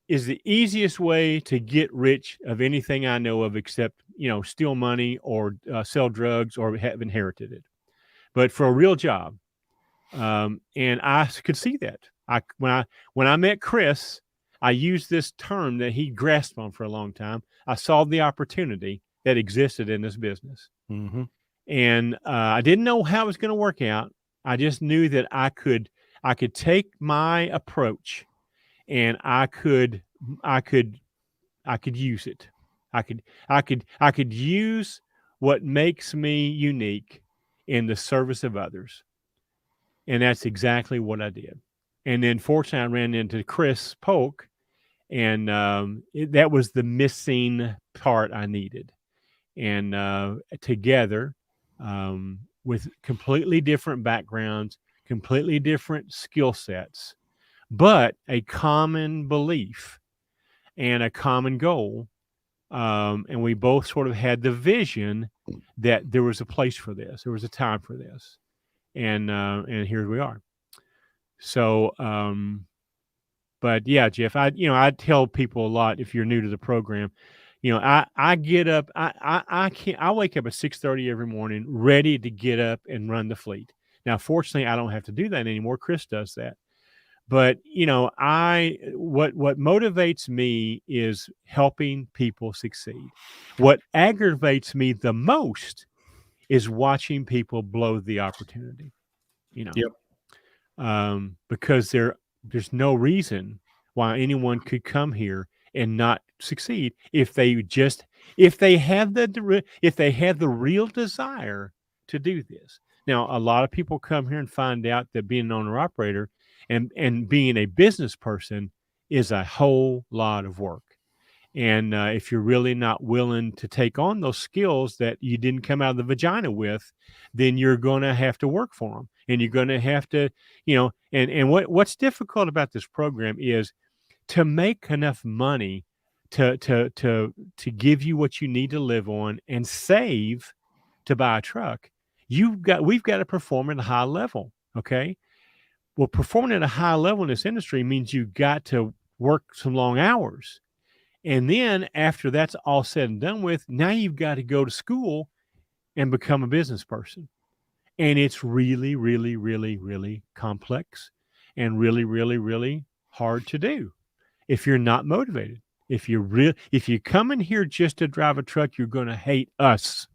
is the easiest way to get rich of anything I know of, except steal money or sell drugs or have inherited it. But for a real job, and I could see that. When I met Chris, I used this term that he grasped on for a long time. I saw the opportunity that existed in this business. Mm-hmm. And I didn't know how it was going to work out. I just knew that I could take my approach and I could use it. I could use what makes me unique in the service of others. And that's exactly what I did. And then fortunately I ran into Chris Polk, and that was the missing part I needed. And together, with completely different backgrounds, completely different skill sets, but a common belief and a common goal. And we both sort of had the vision that there was a place for this. There was a time for this. And here we are. So, but yeah, Jeff, I tell people a lot, if you're new to the program, I get up, I wake up at 6:30 every morning, ready to get up and run the fleet. Now, fortunately, I don't have to do that anymore. Chris does that. But, what motivates me is helping people succeed. What aggravates me the most is watching people blow the opportunity, Yep. Because there's no reason why anyone could come here and not succeed if they had the real desire to do this. Now, a lot of people come here and find out that being an owner operator and being a business person is a whole lot of work. And if you're really not willing to take on those skills that you didn't come out of the vagina with, then you're going to have to work for them. And you're going to have to, and what's difficult about this program is to make enough money to give you what you need to live on and save to buy a truck. We've got to perform at a high level. Okay. Well, performing at a high level in this industry means you've got to work some long hours. And then after that's all said and done with, now you've got to go to school and become a business person. And it's really, really, really, really complex and really, really, really hard to do if you're not motivated. If you come in here just to drive a truck, you're going to hate us.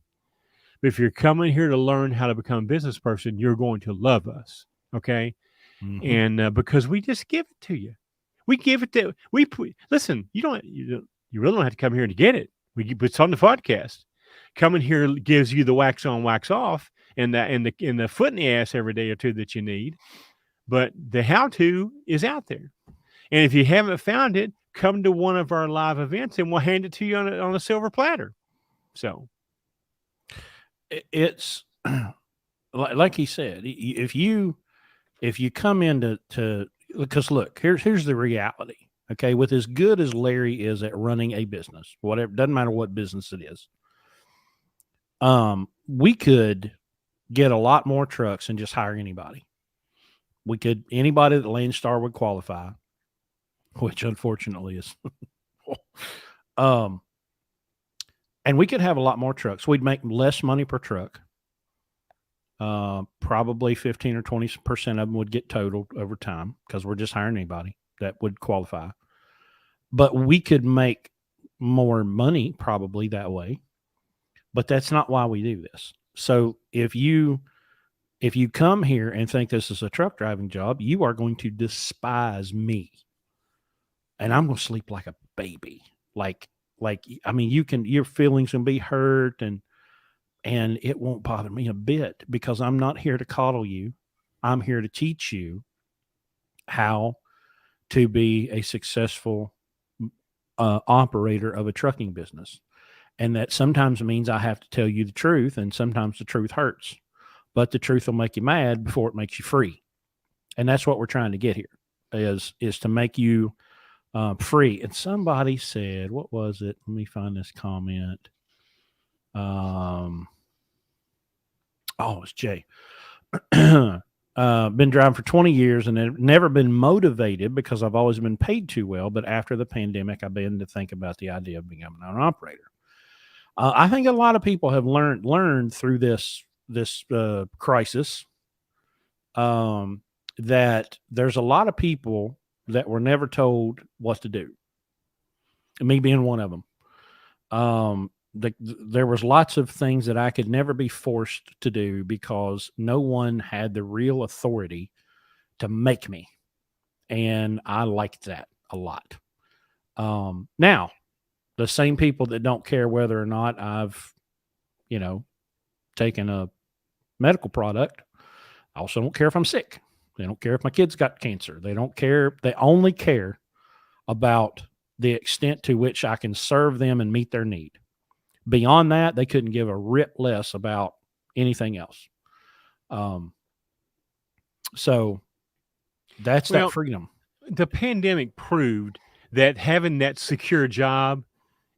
But if you're coming here to learn how to become a business person, you're going to love us. Okay. Mm-hmm. And because we just give it to you. We give it to listen. You really don't have to come here to get it. It's on the podcast. Coming here gives you the wax on, wax off, and the foot in the ass every day or two that you need. But the how to is out there. And if you haven't found it, come to one of our live events, and we'll hand it to you on a silver platter. So it's like he said, if you come into because look, here's the reality. Okay, with as good as Larry is at running a business, whatever, doesn't matter what business it is, we could get a lot more trucks and just hire anybody. Anybody that Landstar would qualify, which unfortunately is, and we could have a lot more trucks. We'd make less money per truck. Probably 15 or 20% of them would get totaled over time because we're just hiring anybody that would qualify. But we could make more money probably that way. But that's not why we do this. So if you come here and think this is a truck driving job, you are going to despise me. And I'm going to sleep like a baby. Like like, I mean, your feelings can be hurt, and it won't bother me a bit, because I'm not here to coddle you. I'm here to teach you how to be a successful operator of a trucking business. And that sometimes means I have to tell you the truth, and sometimes the truth hurts, but the truth will make you mad before it makes you free. And that's what we're trying to get here, is to make you free. And somebody said, what was it? Let me find this comment. It's Jay. Been driving for 20 years and have never been motivated because I've always been paid too well. But after the pandemic, I've begun to think about the idea of becoming an operator. I think a lot of people have learned through this crisis that there's a lot of people that were never told what to do. Me being one of them. There was lots of things that I could never be forced to do because no one had the real authority to make me. And I liked that a lot. Now, the same people that don't care whether or not I've, taken a medical product, also don't care if I'm sick. They don't care if my kids got cancer. They don't care. They only care about the extent to which I can serve them and meet their need. Beyond that, they couldn't give a rip less about anything else. So that's that freedom. The pandemic proved that having that secure job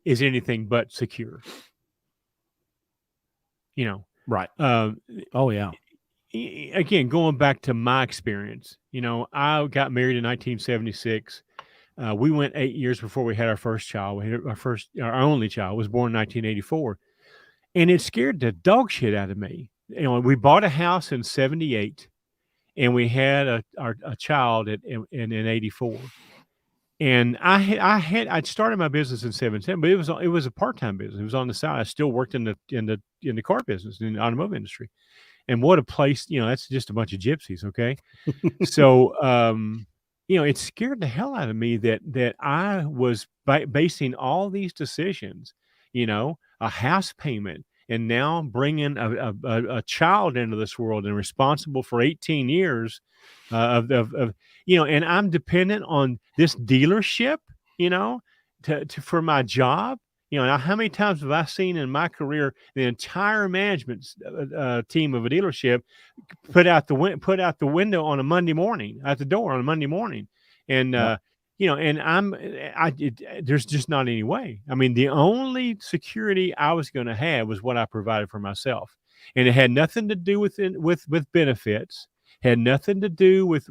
is anything but secure. Right. Oh, yeah. Again, going back to my experience, I got married in 1976. We went 8 years before we had our first child. We had our only child was born in 1984. And it scared the dog shit out of me. We bought a house in 78 and we had a child in 84. And I'd started my business in 77, but it was a part-time business. It was on the side. I still worked in the car business, in the automotive industry. And what a place, that's just a bunch of gypsies. Okay. So, it scared the hell out of me that I was basing all these decisions, a house payment, and now bringing a child into this world and responsible for 18 years and I'm dependent on this dealership, for my job. Now how many times have I seen in my career the entire management team of a dealership put out the window on a Monday morning, at the door on a Monday morning, and there's just not any way. I mean, the only security I was going to have was what I provided for myself, and it had nothing to do with benefits. Had nothing to do with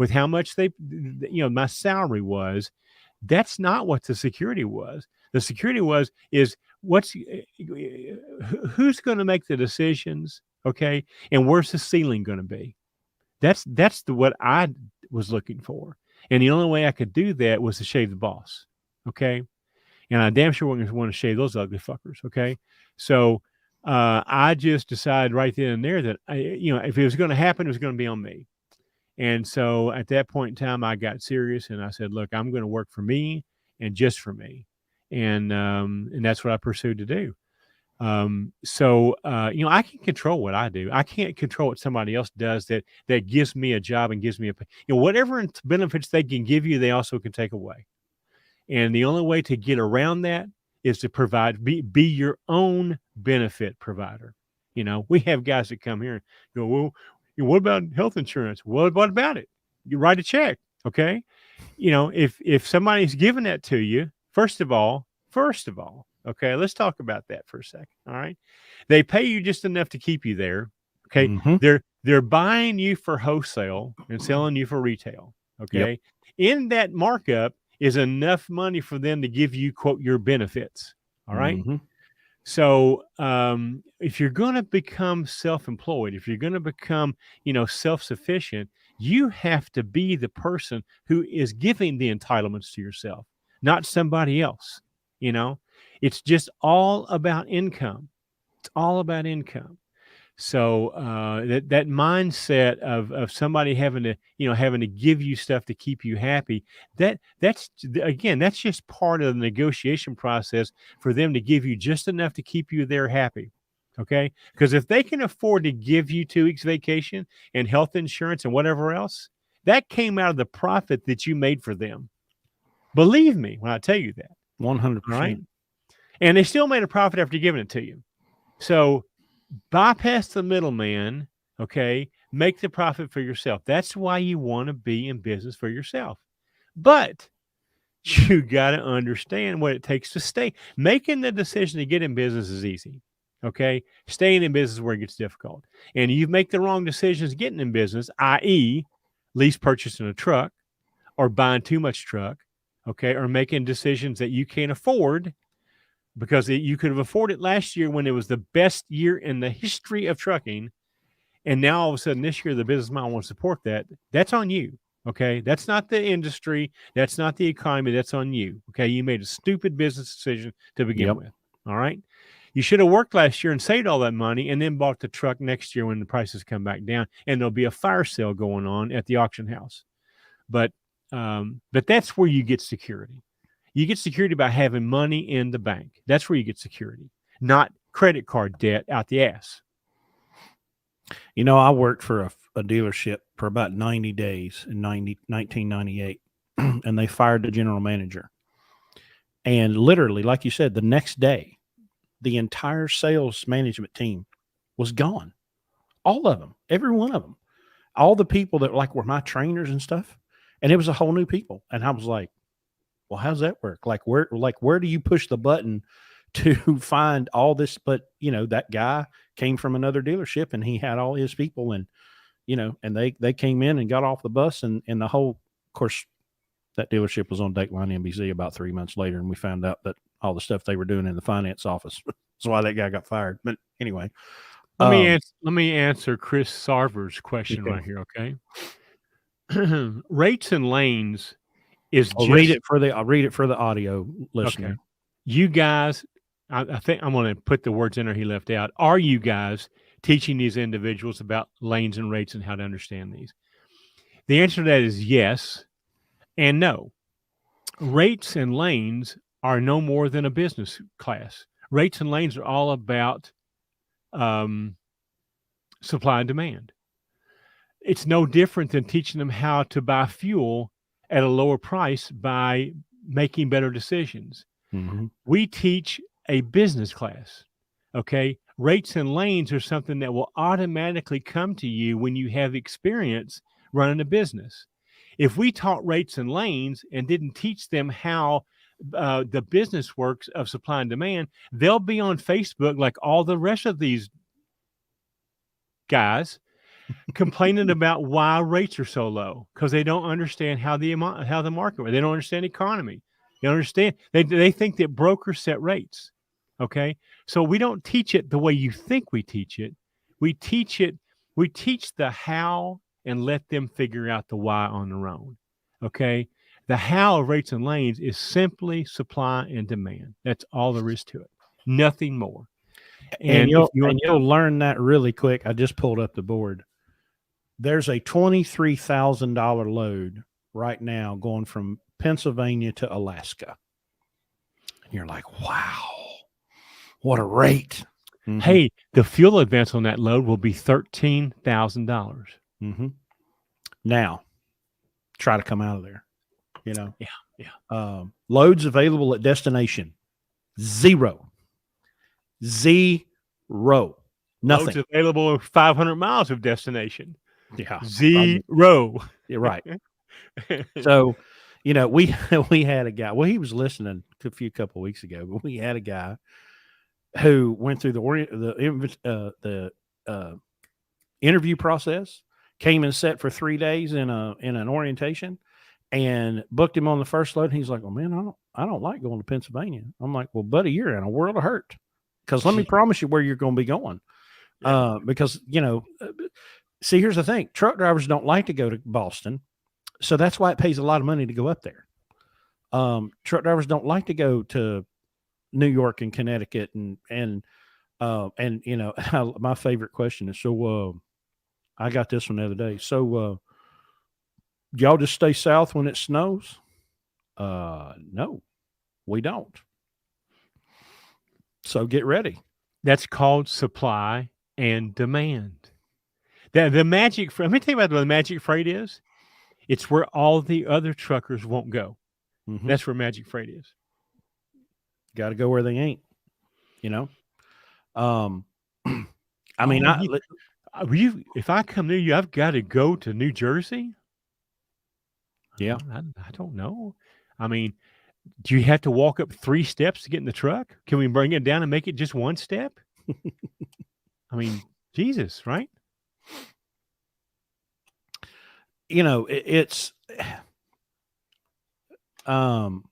how much my salary was. That's not what the security was. The security is who's going to make the decisions, okay? And where's the ceiling going to be? That's what I was looking for. And the only way I could do that was to shave the boss, okay? And I damn sure wasn't going to want to shave those ugly fuckers, okay? So I just decided right then and there that if it was going to happen, it was going to be on me. And so at that point in time, I got serious and I said, look, I'm going to work for me and just for me. And that's what I pursued to do. I can control what I do. I can't control what somebody else does that gives me a job and gives me whatever benefits they can give you, they also can take away. And the only way to get around that is to be your own benefit provider. We have guys that come here and go, well, what about health insurance? What about it? You write a check. Okay. If somebody's giving that to you, first of all, okay, let's talk about that for a second. All right. They pay you just enough to keep you there. Okay. Mm-hmm. They're buying you for wholesale and selling you for retail. Okay. Yep. In that markup is enough money for them to give you, quote, your benefits. All right. Mm-hmm. So if you're going to become self-employed, if you're going to become, self-sufficient, you have to be the person who is giving the entitlements to yourself, not somebody else. It's just all about income. It's all about income. So that mindset of somebody having to give you stuff to keep you happy, that's just part of the negotiation process for them to give you just enough to keep you there happy. Okay, because if they can afford to give you 2 weeks vacation and health insurance and whatever else, that came out of the profit that you made for them. Believe me when I tell you that. 100%. Right? And they still made a profit after giving it to you. So bypass the middleman, okay? Make the profit for yourself. That's why you want to be in business for yourself. But you got to understand what it takes to stay. Making the decision to get in business is easy, okay? Staying in business is where it gets difficult. And you make the wrong decisions getting in business, i.e., lease purchasing a truck or buying too much truck, okay, or making decisions that you can't afford because you could have afforded last year when it was the best year in the history of trucking. And now all of a sudden this year, the business might want to support that. That's on you. Okay. That's not the industry. That's not the economy. That's on you. Okay. You made a stupid business decision to begin with. All right. You should have worked last year and saved all that money and then bought the truck next year when the prices come back down and there'll be a fire sale going on at the auction house. But that's where you get security. You get security by having money in the bank. That's where you get security, not credit card debt out the ass. I worked for a dealership for about 90 days in 1998, and they fired the general manager. And literally, like you said, the next day, the entire sales management team was gone. All of them, every one of them, all the people that were my trainers and stuff. And it was a whole new people. And I was like, well, how's that work? Where do you push the button to find all this? But, that guy came from another dealership and he had all his people and they came in and got off the bus and the whole, of course, that dealership was on Dateline NBC about 3 months later. And we found out that all the stuff they were doing in the finance office. That's why that guy got fired. But anyway, let me answer Chris Sarver's question right here. Okay. Rates and lanes is I'll read it for the audio listener. Okay. You guys, I think I'm going to put the words in there he left out. Are you guys teaching these individuals about lanes and rates and how to understand these? The answer to that is yes and no. Rates and lanes are no more than a business class. Rates and lanes are all about supply and demand. It's no different than teaching them how to buy fuel at a lower price by making better decisions. Mm-hmm. We teach a business class. Okay. Rates and lanes are something that will automatically come to you when you have experience running a business. If we taught rates and lanes and didn't teach them how the business works of supply and demand, they'll be on Facebook like all the rest of these guys complaining about why rates are so low because they don't understand how the market works. They don't understand economy. They don't understand. They think that brokers set rates. Okay, so we don't teach it the way you think we teach it. We teach the how and let them figure out the why on their own. Okay, the how of rates and lanes is simply supply and demand. That's all there is to it. Nothing more. And you'll learn that really quick. I just pulled up the board. There's a $23,000 load right now going from Pennsylvania to Alaska. And you're like, wow, what a rate. Mm-hmm. Hey, the fuel advance on that load will be $13,000. Mm-hmm. Now, try to come out of there. Yeah. Loads available at destination. Zero. Nothing. Loads available 500 miles of destination. Yeah. Zero. You're right. So, we had a guy. Well, he was listening a couple of weeks ago, but we had a guy who went through the interview process, came and sat for 3 days in an orientation, and booked him on the first load. And he's like, "Oh man, I don't like going to Pennsylvania." I'm like, "Well, buddy, you're in a world of hurt because let me promise you where you're going to be going." Yeah. Because see, here's the thing: truck drivers don't like to go to Boston, so that's why it pays a lot of money to go up there. Truck drivers don't like to go to New York and Connecticut and And you know, my favorite question is, so I got this one the other day. So y'all just stay south when it snows? No, we don't. So get ready. That's called supply and demand. The magic. Let me tell you about what the magic freight is. It's where all the other truckers won't go. Mm-hmm. That's where magic freight is. Got to go where they ain't. You know. I mean, if I come near you, I've got to go to New Jersey. Yeah. I don't know. I mean, do you have to walk up 3 steps to get in the truck? Can we bring it down and make it just 1 step? I mean, Jesus, right? You know, it's, you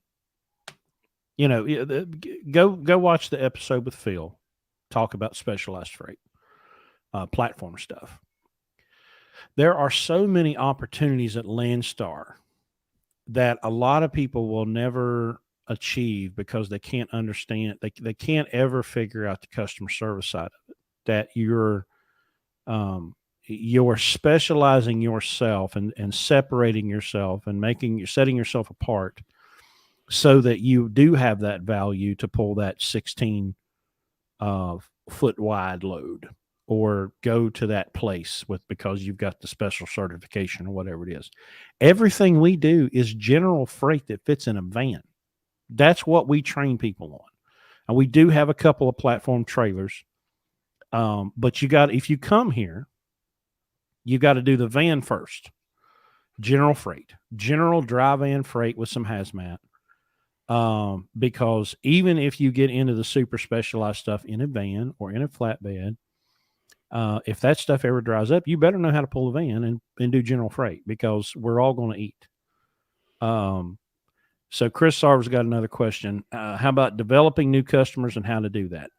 know, go watch the episode with Phil, talk about specialized freight, platform stuff. There are so many opportunities at Landstar that a lot of people will never achieve because they can't understand. They can't ever figure out the customer service side of it. That you're specializing yourself and separating yourself and setting yourself apart so that you do have that value to pull that 16 foot wide load or go to that place because you've got the special certification or whatever it is. Everything we do is general freight that fits in a van. That's what we train people on. And we do have a couple of platform trailers. But if you come here, you got to do the van first. General freight, general dry van freight with some hazmat. Because even if you get into the super specialized stuff in a van or in a flatbed, if that stuff ever dries up, you better know how to pull a van and do general freight because we're all going to eat. So Chris Sarver's got another question. How about developing new customers and how to do that?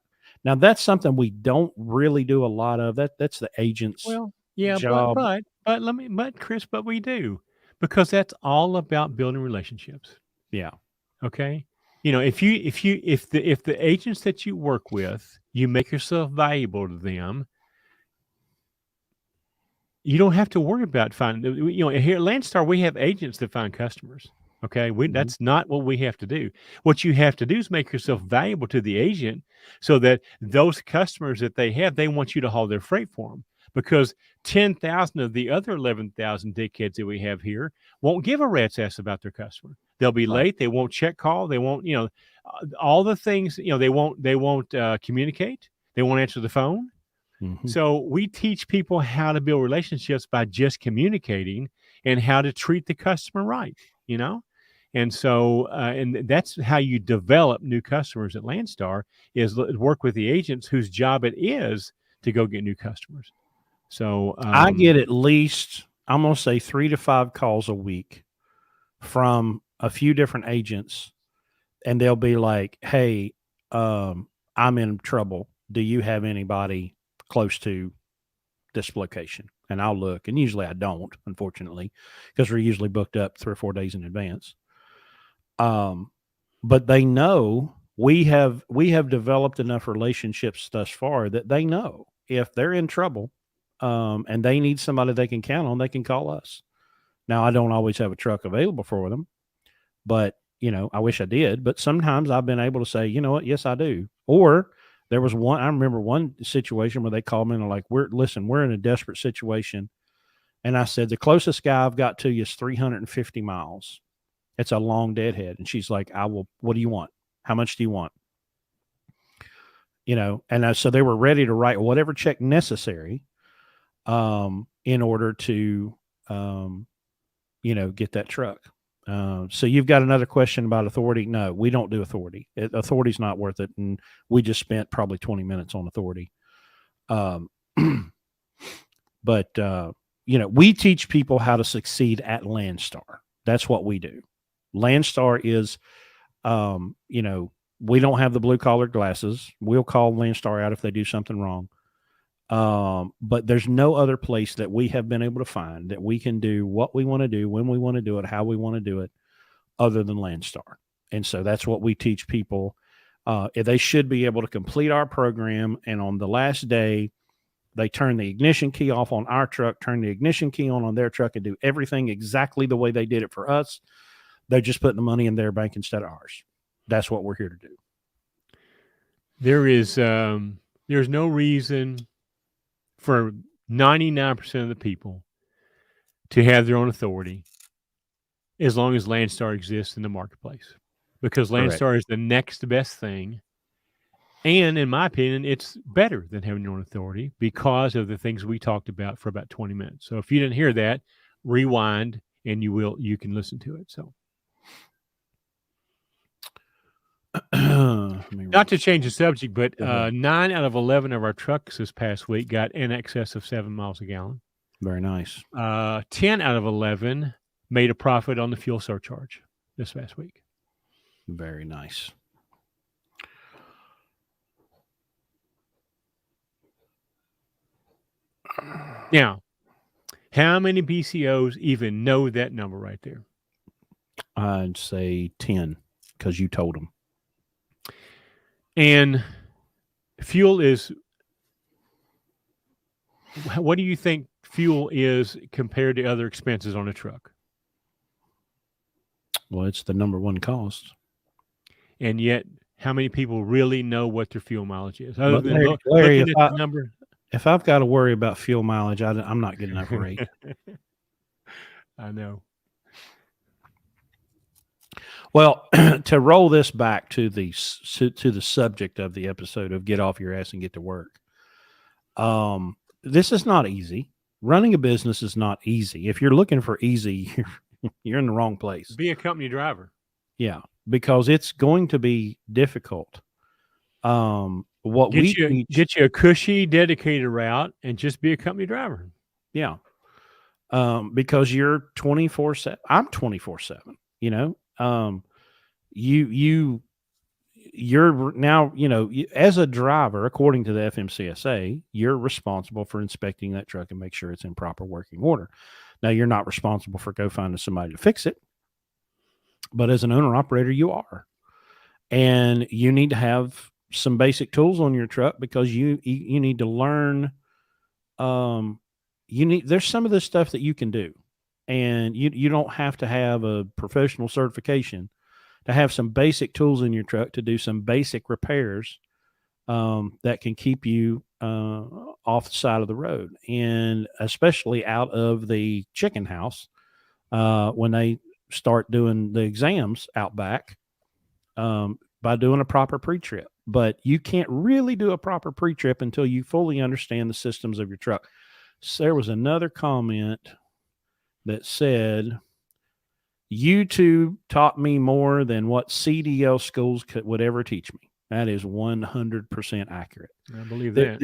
Now that's something we don't really do a lot of. That's the agent's job. But Chris, we do, because that's all about building relationships. Yeah. Okay. You know, if the agents that you work with, you make yourself valuable to them, you don't have to worry about finding, you know, here at Landstar, we have agents that find customers. Okay. That's not what we have to do. What you have to do is make yourself valuable to the agent so that those customers that they have, they want you to haul their freight for them, because 10,000 of the other 11,000 dickheads that we have here won't give a rat's ass about their customer. They'll be late. They won't check call. They won't, you know, all the things, you know, they won't communicate. They won't answer the phone. Mm-hmm. So we teach people how to build relationships by just communicating and how to treat the customer right, you know? And so, and that's how you develop new customers at Landstar, is work with the agents whose job it is to go get new customers. So I get at least, I'm going to say 3 to 5 calls a week from a few different agents, and they'll be like, hey, I'm in trouble. Do you have anybody close to this location? And I'll look, and usually I don't, unfortunately, because we're usually booked up 3 or 4 days in advance. But they know we have developed enough relationships thus far that they know if they're in trouble, and they need somebody they can count on, they can call us. Now, I don't always have a truck available for them, but, you know, I wish I did. But sometimes I've been able to say, you know what? Yes, I do. Or there was I remember one situation where they called me and they're like, we're in a desperate situation. And I said, the closest guy I've got to you is 350 miles. It's a long deadhead. And she's like, what do you want? How much do you want? You know, and so they were ready to write whatever check necessary, in order to, you know, get that truck. So you've got another question about authority. No, we don't do authority. Authority's not worth it. And we just spent probably 20 minutes on authority. But, you know, we teach people how to succeed at Landstar. That's what we do. Landstar is, you know, we don't have the blue collar glasses. We'll call Landstar out if they do something wrong. But there's no other place that we have been able to find that we can do what we want to do, when we want to do it, how we want to do it, other than Landstar. And so that's what we teach people. They should be able to complete our program, and on the last day, they turn the ignition key off on our truck, turn the ignition key on their truck, and do everything exactly the way they did it for us. They're just putting the money in their bank instead of ours. That's what we're here to do. There's no reason for 99% of the people to have their own authority as long as Landstar exists in the marketplace, because Landstar is the next best thing. And in my opinion, it's better than having your own authority because of the things we talked about for about 20 minutes. So if you didn't hear that, rewind and you can listen to it. So not to change the subject, but 9 out of 11 of our trucks this past week got in excess of 7 miles a gallon. Very nice. 10 out of 11 made a profit on the fuel surcharge this past week. Very nice. Now, how many BCOs even know that number right there? I'd say 10 because you told them. And fuel is, what do you think fuel is compared to other expenses on a truck? Well, it's the number one cost. And yet, how many people really know what their fuel mileage is? Other than Larry, looking at the number. If I've got to worry about fuel mileage, I'm not getting enough rate. I know. Well, to roll this back to the subject of the episode of get off your ass and get to work. This is not easy. Running a business is not easy. If you're looking for easy, you're in the wrong place. Be a company driver. Yeah, because it's going to be difficult. Get you a cushy, dedicated route and just be a company driver. Yeah. Because you're 24/7. I'm 24/7, you know. You're now, you know, as a driver, according to the FMCSA, you're responsible for inspecting that truck and make sure it's in proper working order. Now, you're not responsible for go finding somebody to fix it, but as an owner operator, you are, and you need to have some basic tools on your truck because you need to learn. There's some of this stuff that you can do, and you don't have to have a professional certification to have some basic tools in your truck to do some basic repairs that can keep you off the side of the road, and especially out of the chicken house when they start doing the exams out back by doing a proper pre-trip. But you can't really do a proper pre-trip until you fully understand the systems of your truck. So there was another comment that said, YouTube taught me more than what CDL schools would ever teach me. That is 100% accurate. I believe that.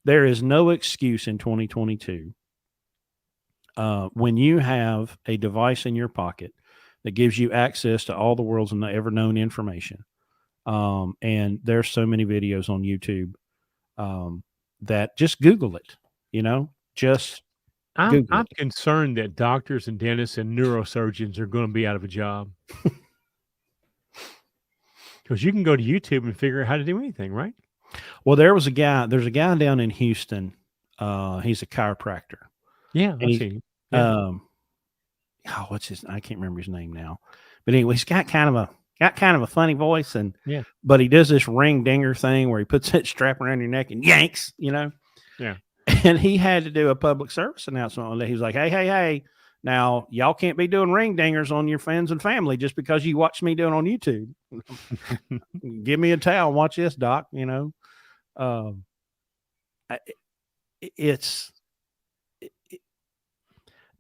There is no excuse in 2022 when you have a device in your pocket that gives you access to all the world's ever known information. And there's so many videos on YouTube that just Google it, you know, I'm concerned that doctors and dentists and neurosurgeons are going to be out of a job. Because you can go to YouTube and figure out how to do anything, right? Well, there's a guy down in Houston. He's a chiropractor. Yeah. I see. Yeah. What's his? I can't remember his name now. But anyway, he's got kind of a funny voice, but he does this ring dinger thing where he puts that strap around your neck and yanks, you know. Yeah. And he had to do a public service announcement on that. He was like, hey, now y'all can't be doing ring dingers on your friends and family just because you watch me doing on YouTube. Give me a towel and watch this, doc, you know.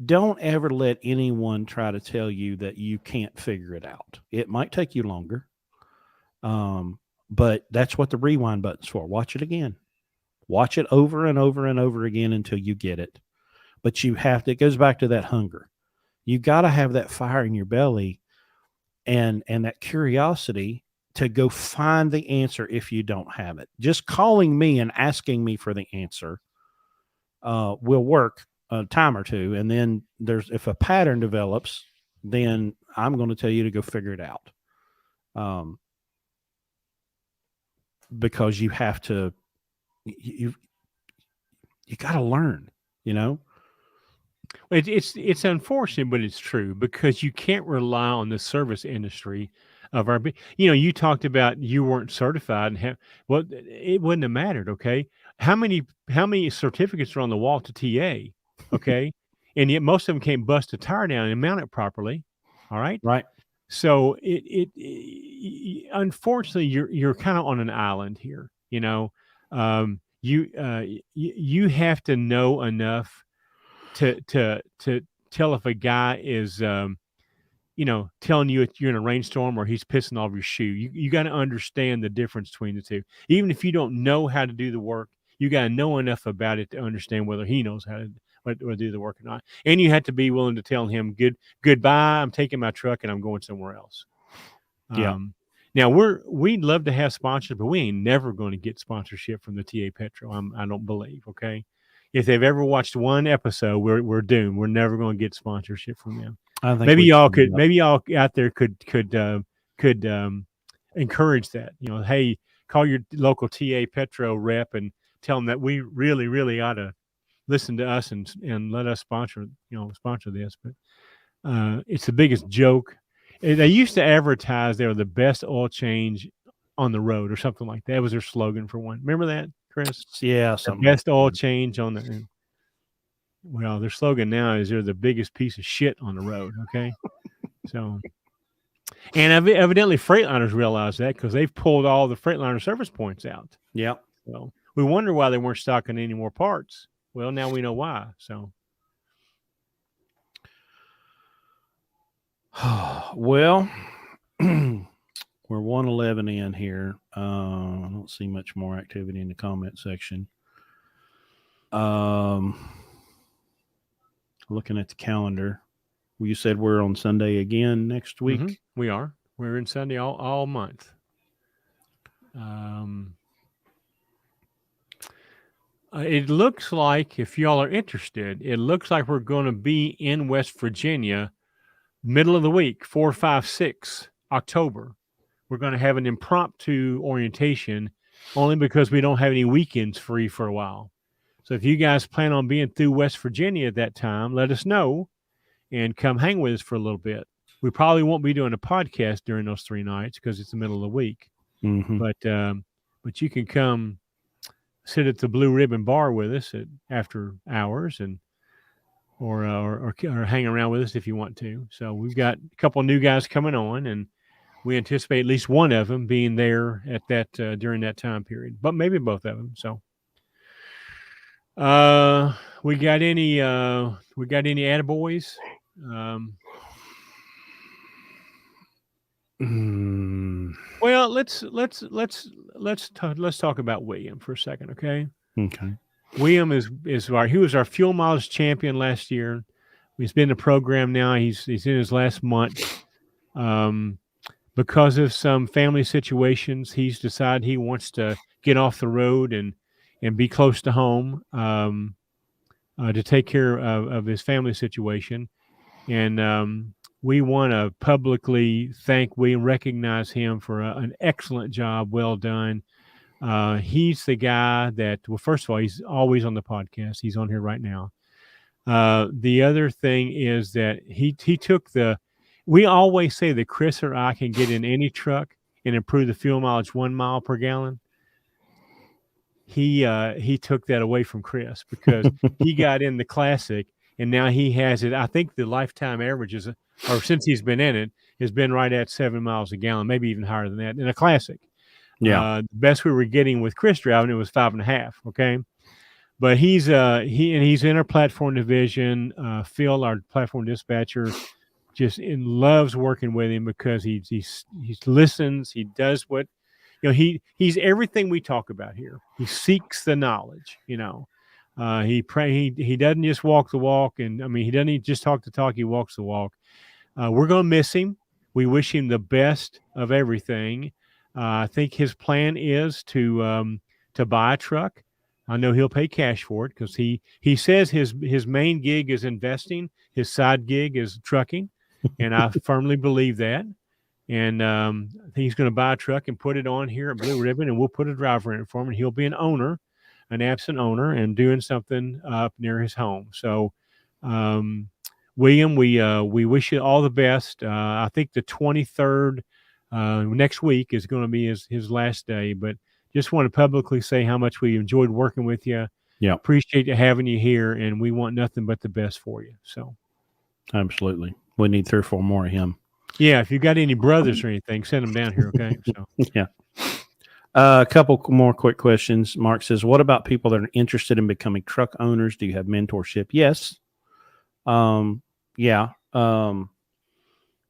Don't ever let anyone try to tell you that you can't figure it out. It might take you longer. But that's what the rewind button's for. Watch it again. Watch it over and over and over again until you get it. But it goes back to that hunger. You got to have that fire in your belly and that curiosity to go find the answer if you don't have it. Just calling me and asking me for the answer will work a time or two. And then if a pattern develops, then I'm going to tell you to go figure it out. because you have to, you got to learn, It's unfortunate, but it's true because you can't rely on the service industry of our. You talked about you weren't certified and well, it wouldn't have mattered. Okay, how many certificates are on the wall to TA? Okay, and yet most of them can't bust a tire down and mount it properly. All right, Right. so unfortunately you're kind of on an island here. You have to know enough to tell if a guy is telling you you're in a rainstorm or he's pissing off your shoe. You got to understand the difference between the two. Even if you don't know how to do the work, you got to know enough about it to understand whether he knows how to or do the work or not. And you have to be willing to tell him goodbye. I'm taking my truck and I'm going somewhere else. Yeah. Now we'd love to have sponsors, but we ain't never going to get sponsorship from the TA Petro. I don't believe. Okay. If they've ever watched one episode, we're doomed. We're never going to get sponsorship from them. I think maybe y'all out there could encourage that. Hey, call your local TA Petro rep and tell them that we really, really ought to listen to us and let us sponsor this. But it's the biggest joke. They used to advertise they were the best oil change on the road or something like that. That was their slogan for one. Remember that, Chris? Yeah, the best oil change on the. Well, their slogan now is they're the biggest piece of shit on the road. Okay, so, and evidently Freightliners realize that because they've pulled all the Freightliner service points out. Yeah. So we wonder why they weren't stocking any more parts. Well, now we know why. So. Well, we're 111 in here. I don't see much more activity in the comment section. Looking at the calendar, you said we're on Sunday again next week. Mm-hmm. We are. We're in Sunday all month. It looks like, if y'all are interested, it looks like we're going to be in West Virginia middle of the week, 4, 5, 6 October. We're going to have an impromptu orientation only because we don't have any weekends free for a while. So if you guys plan on being through West Virginia at that time, let us know and come hang with us for a little bit. We probably won't be doing a podcast during those 3 nights because it's the middle of the week. Mm-hmm. But you can come sit at the Blue Ribbon Bar with us after hours and or hang around with us if you want to. So we've got a couple of new guys coming on, and we anticipate at least one of them being there at that during that time period, but maybe both of them. So, we got any attaboys? Well, let's talk about William for a second, okay? Okay. William he was our fuel mileage champion last year. He's been in the program now. He's in his last month. Because of some family situations, he's decided he wants to get off the road and be close to home to take care of his family situation. And we want to publicly thank William, recognize him for an excellent job, well done. He's the guy that, well, first of all, he's always on the podcast. He's on here right now. The other thing is that he took we always say that Chris or I can get in any truck and improve the fuel mileage 1 mile per gallon. He took that away from Chris because he got in the Classic and now he has it. I think the lifetime average is, or since he's been in it, has been right at 7 miles a gallon, maybe even higher than that in a Classic. Yeah. The best we were getting with Chris driving it was 5.5. Okay. But he's in our platform division. Phil, our platform dispatcher, just loves working with him because he listens. He does what, he's everything we talk about here. He seeks the knowledge, he doesn't just walk the walk. And I mean, he doesn't just talk the talk. He walks the walk. We're going to miss him. We wish him the best of everything. I think his plan is to buy a truck. I know he'll pay cash for it because he says his main gig is investing. His side gig is trucking. And I firmly believe that. And I think he's going to buy a truck and put it on here at Blue Ribbon, and we'll put a driver in it for him, and he'll be an absent owner, and doing something up near his home. So, William, we wish you all the best. I think the 23rd next week is going to be his last day, but just want to publicly say how much we enjoyed working with you. Yeah. Appreciate having you here, and we want nothing but the best for you. So, absolutely. We need 3 or 4 more of him. Yeah, if you got any brothers or anything, send them down here, okay? So yeah. A couple more quick questions. Mark says, what about people that are interested in becoming truck owners? Do you have mentorship? Yes. Yeah.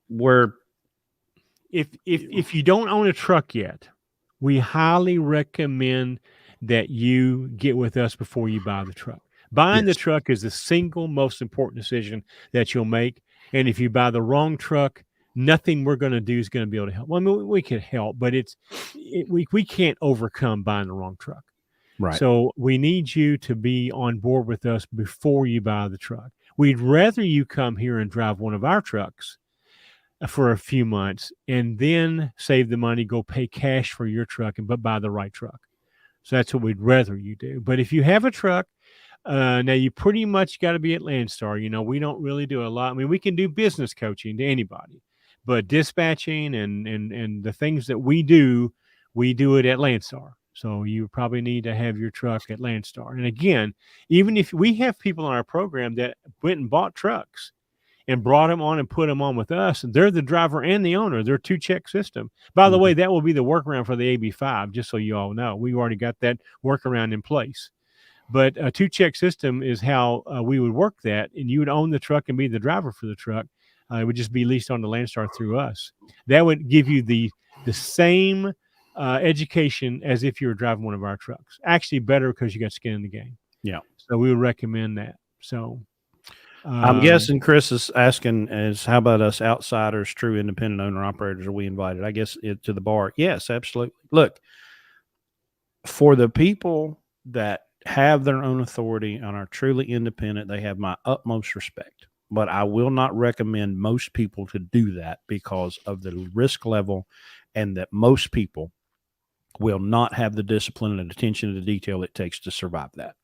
Where if you don't own a truck yet, we highly recommend that you get with us before you buy the truck. Buying the truck is the single most important decision that you'll make. And if you buy the wrong truck, nothing we're going to do is going to be able to help. Well, I mean, we can help, but we can't overcome buying the wrong truck. Right. So we need you to be on board with us before you buy the truck. We'd rather you come here and drive one of our trucks for a few months and then save the money, go pay cash for your truck, but buy the right truck. So that's what we'd rather you do. But if you have a truck, now you pretty much got to be at Landstar. We don't really do a lot. I mean, we can do business coaching to anybody, but dispatching and the things that we do it at Landstar. So you probably need to have your truck at Landstar. And again, even if we have people on our program that went and bought trucks and brought them on and put them on with us, they're the driver and the owner. They're 2-check system. By the way, that will be the workaround for the AB5, just so you all know. We've already got that workaround in place. But a 2-check system is how we would work that, and you would own the truck and be the driver for the truck. It would just be leased on the Landstar through us. That would give you the same education as if you were driving one of our trucks. Actually, better because you got skin in the game. Yeah. So we would recommend that. So I'm guessing Chris is asking how about us outsiders, true independent owner operators? Are we invited? I guess to the bar. Yes, absolutely. Look, for the people that have their own authority and are truly independent, they have my utmost respect. But I will not recommend most people to do that because of the risk level, and that most people will not have the discipline and attention to detail it takes to survive that.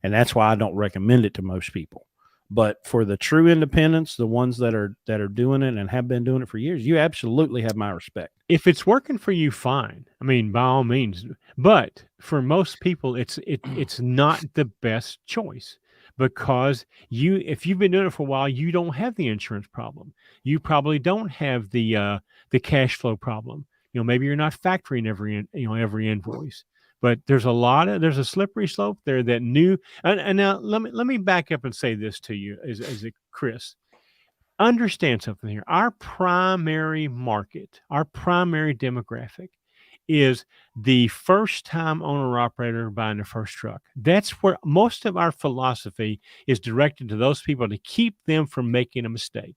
And that's why I don't recommend it to most people. But for the true independents, the ones that are doing it and have been doing it for years, you absolutely have my respect. If it's working for you, fine. I mean, by all means. But for most people, it's not the best choice, because if you've been doing it for a while, you don't have the insurance problem. You probably don't have the cash flow problem. Maybe you're not factoring every invoice. But there's a slippery slope there that and now let me back up and say this to you as a Chris. Understand something here. Our primary market, our primary demographic is the first-time owner-operator buying their first truck. That's where most of our philosophy is directed to those people to keep them from making a mistake.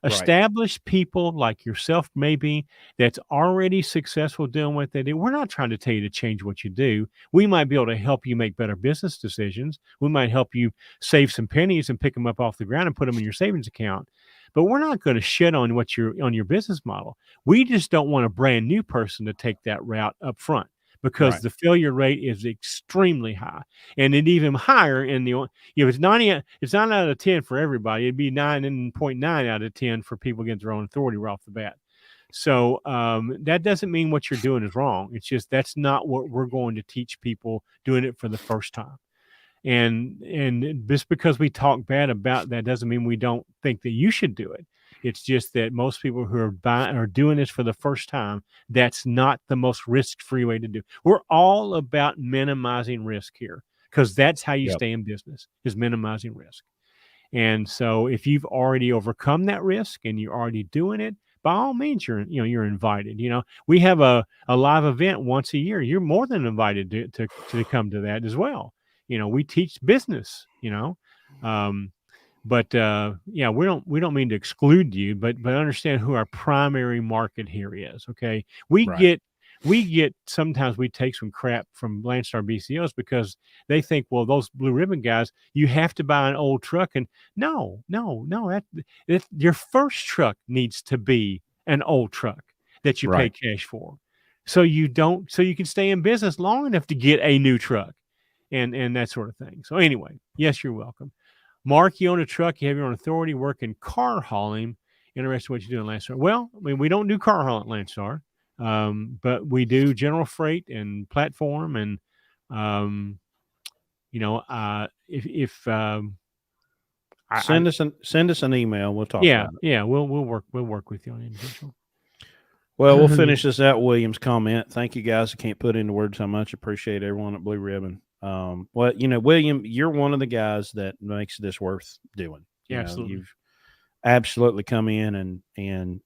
Established people like yourself, maybe, that's already successful doing what they do. We're not trying to tell you to change what you do. We might be able to help you make better business decisions. We might help you save some pennies and pick them up off the ground and put them in your savings account. But we're not going to shit on your business model. We just don't want a brand new person to take that route up front, because the failure rate is extremely high, and it even higher in it's 90. It's 9 out of 10 for everybody. It'd be 9.9 out of 10 for people getting their own authority right off the bat. So that doesn't mean what you're doing is wrong. It's just that's not what we're going to teach people doing it for the first time. And just because we talk bad about that doesn't mean we don't think that you should do it. It's just that most people who are doing this for the first time, that's not the most risk-free way to do. We're all about minimizing risk here, because that's how you stay in business, is minimizing risk. And so if you've already overcome that risk and you're already doing it, by all means, you're invited. We have a live event once a year. You're more than invited to come to that as well. We teach business, but we don't mean to exclude you, but understand who our primary market here is. Okay. We get sometimes we take some crap from Landstar BCOs because they think, well, those Blue Ribbon guys, you have to buy an old truck. And no, your first truck needs to be an old truck. that you Right. pay cash for. So you can stay in business long enough to get a new truck and that sort of thing. So anyway, yes, you're welcome. Mark, you own a truck, you have your own authority, work in car hauling. Interested in what you do in Landstar. Well, I mean, we don't do car hauling at Landstar, but we do general freight and platform. And, if Send us an email. We'll talk about it. yeah, we'll work with you on individual. Well, we'll finish this out. William's comment. Thank you, guys. I can't put into words how much I appreciate everyone at Blue Ribbon. Well, William, you're one of the guys that makes this worth doing. Yeah, absolutely. You've absolutely come in and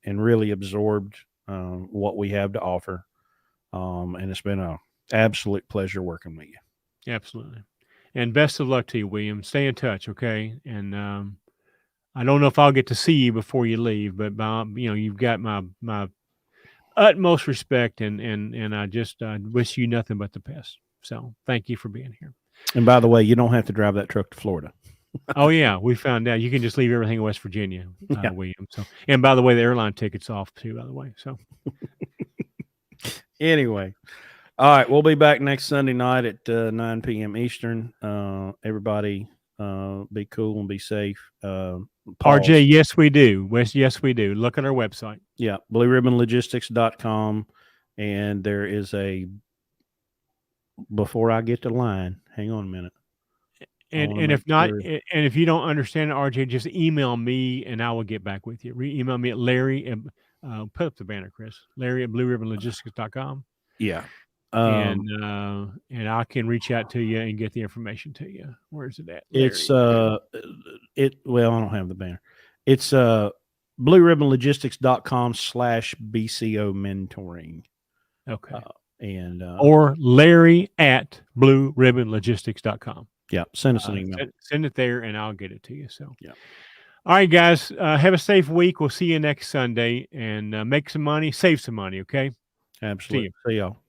really absorbed what we have to offer, and it's been an absolute pleasure working with you. Absolutely, and best of luck to you, William. Stay in touch, okay? And I don't know if I'll get to see you before you leave, but you've got my utmost respect, and I just wish you nothing but the best. So thank you for being here. And by the way, you don't have to drive that truck to Florida. Oh yeah, we found out you can just leave everything in West Virginia, Yeah. William. So, and by the way, the airline ticket's off too. By the way, so anyway, all right, we'll be back next Sunday night at 9 p.m. Eastern. Everybody, be cool and be safe. RJ, yes we do. Yes we do. Look at our website. Yeah, BlueRibbonLogistics.com, and there is a. Before I get to line, hang on a minute. And if not, and if you don't understand it, RJ, just email me and I will get back with you. Email me at Larry and put up the banner, Chris. Larry at BlueRibbonLogistics.com. Yeah. And I can reach out to you and get the information to you. Where's it at? Larry? It's well, I don't have the banner. It's BlueRibbonLogistics.com/BCO mentoring. Okay. Or Larry at BlueRibbonLogistics.com. Yeah, send us an email. Send it there, and I'll get it to you. So, yeah. All right, guys, have a safe week. We'll see you next Sunday, and make some money, save some money. Okay. Absolutely. See y'all.